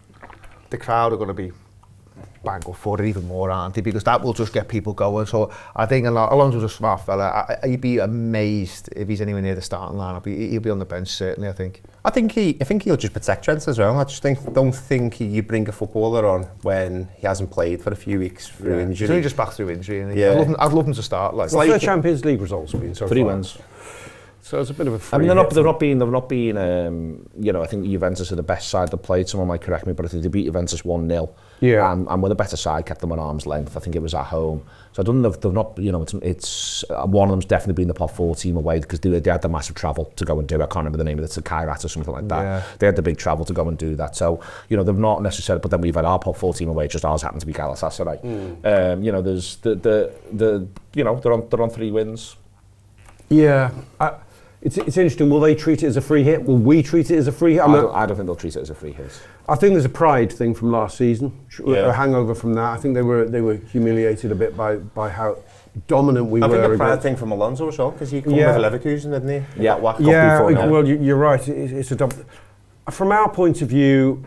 the crowd are going to be bang up for it even more, aren't they? Because that will just get people going. So I think Alonso's a smart fella. He'd be amazed if he's anywhere near the starting lineup. He'll be on the bench certainly, I think. I think he'll just protect Trent as well. I just don't think you bring a footballer on when he hasn't played for a few weeks through injury. He's only just back through injury. And Yeah. I'd love him to start. Like, What's their Champions League results been so 3 far? wins. So it's a bit of a free I mean, hit. they've not been. I think Juventus are the best side that played. Someone might correct me, but I think they beat Juventus 1-0. Yeah. And with a better side, kept them at arm's length. I think it was at home. So I don't know if they've not. It's one of them's definitely been the top 4 team away because they had the massive travel to go and do it. I can't remember the name of it. It's a Kairat or something like that. Yeah. They had the big travel to go and do that. So they've not necessarily. But then we've had our top 4 team away. Just ours happened to be Galatasaray. There's they're on 3 wins. Yeah. It's interesting. Will they treat it as a free hit? Will we treat it as a free hit? I don't think they'll treat it as a free hit. I think there's a pride thing from last season, a hangover from that. I think they were humiliated a bit by how dominant we were. I think a pride against. thing from Alonso as well because he come with Leverkusen, didn't he? Yeah. Well, you're right. It's a from our point of view,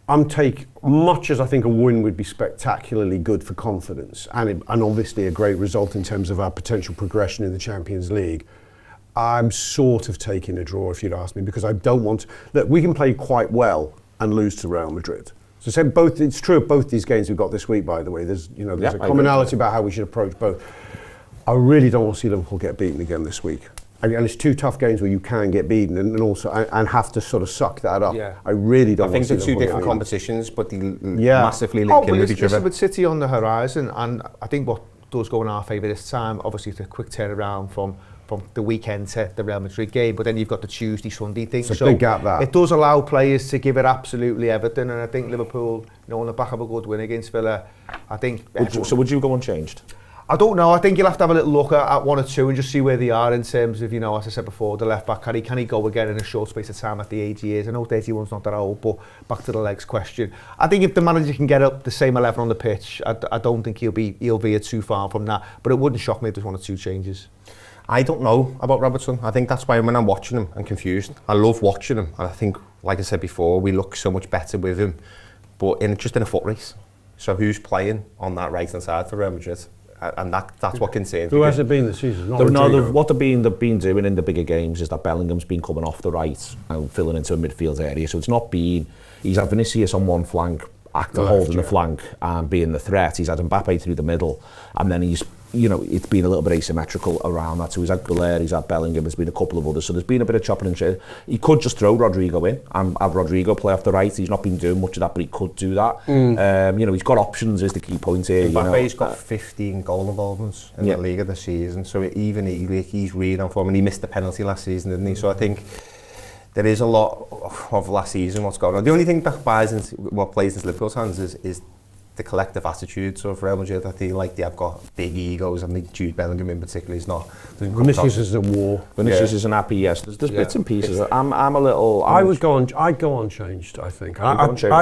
much as I think a win would be spectacularly good for confidence and obviously a great result in terms of our potential progression in the Champions League. I'm sort of taking a draw if you'd ask me because I don't want. Look, we can play quite well and lose to Real Madrid. So it's true of both these games we've got this week. By the way, there's a commonality about how we should approach both. I really don't want to see Liverpool get beaten again this week. And it's 2 tough games where you can get beaten and also and have to sort of suck that up. Yeah. I really don't. I think want to they're see 2 Liverpool different get competitions, but they massively link in with each other. With City on the horizon, and I think what does go in our favour this time, obviously, it's a quick turnaround from the weekend to the Real Madrid game, but then you've got the Tuesday, Sunday thing. It's a big gap, that. It does allow players to give it absolutely everything, and I think Liverpool, on the back of a good win against Villa, I think... So would you go unchanged? I don't know. I think you'll have to have a little look at 1 or 2 and just see where they are in terms of, as I said before, the left back. Can he go again in a short space of time at the age he is? I know 31's not that old, but back to the legs question. I think if the manager can get up the same 11 on the pitch, I don't think he'll be too far from that. But it wouldn't shock me if there's 1 or 2 changes. I don't know about Robertson. I think that's why when I'm watching him, I'm confused. I love watching him, and I think, like I said before, we look so much better with him, but just in a foot race. So who's playing on that right hand side for Real Madrid? And that's what concerns me. Who has it been this season? What they've been doing in the bigger games is that Bellingham's been coming off the right and filling into a midfield area. So it's not been. He's had Vinicius on one flank, holding the flank and being the threat. He's had Mbappe through the middle, and then he's. It's been a little bit asymmetrical around that. So he's had Gullet, he's had Bellingham, there's been a couple of others. So there's been a bit of chopping and changing. He could just throw Rodrigo in and have Rodrigo play off the right. He's not been doing much of that, but he could do that. He's got options is the key point here. Mbappe's got 15 goal involvements in the Liga this season. So even he's really on form, and he missed the penalty last season, didn't he? So I think there is a lot of last season what's going on. The only thing that plays into Liverpool's hands is the collective attitudes of Real Madrid. I feel like they have got big egos. I think Jude Bellingham in particular is not. Vinicius is a war. Vinicius isn't happy. Yes, there's bits and pieces. I'm a little. I'd go unchanged. I think. Actually,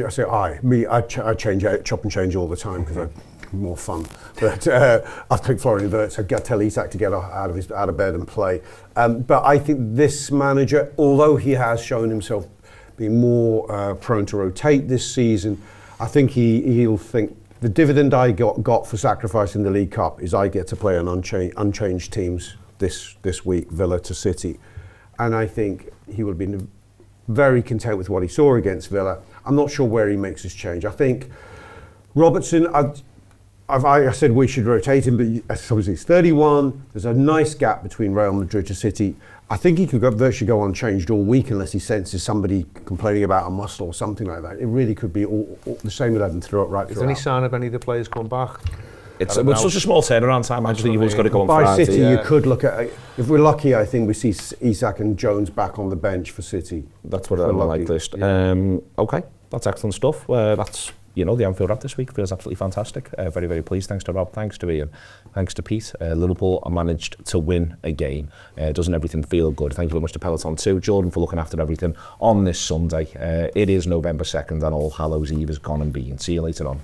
I say I change chop and change all the time because I'm more fun. But I've picked Florian Wirtz. I tell Isak to get out of bed and play. But I think this manager, although he has shown himself being more prone to rotate this season, I think he'll think the dividend I got for sacrificing the League Cup is I get to play on unchanged teams this week, Villa to City, and I think he would have been very content with what he saw against Villa. I'm not sure where he makes his change. I think Robertson, I said we should rotate him, but obviously he's 31. There's a nice gap between Real Madrid to City. I think he could virtually go unchanged all week unless he senses somebody complaining about a muscle or something like that. It really could be all the same 11 throughout. Is there any sign of any of the players come back? It's such a small turnaround time. I just think you've always got to go on By Friday. City, you could look at. If we're lucky, I think we see Isak and Jones back on the bench for City. That's what I like list. Okay, that's excellent stuff. That's you know, the Anfield Wrap this week feels absolutely fantastic. Very, very pleased. Thanks to Rob, thanks to Ian, thanks to Pete. Liverpool are managed to win again. Doesn't everything feel good? Thank you very much to Peloton too. Jordan for looking after everything on this Sunday. It is November 2nd and All Hallows Eve is gone and been. See you later on.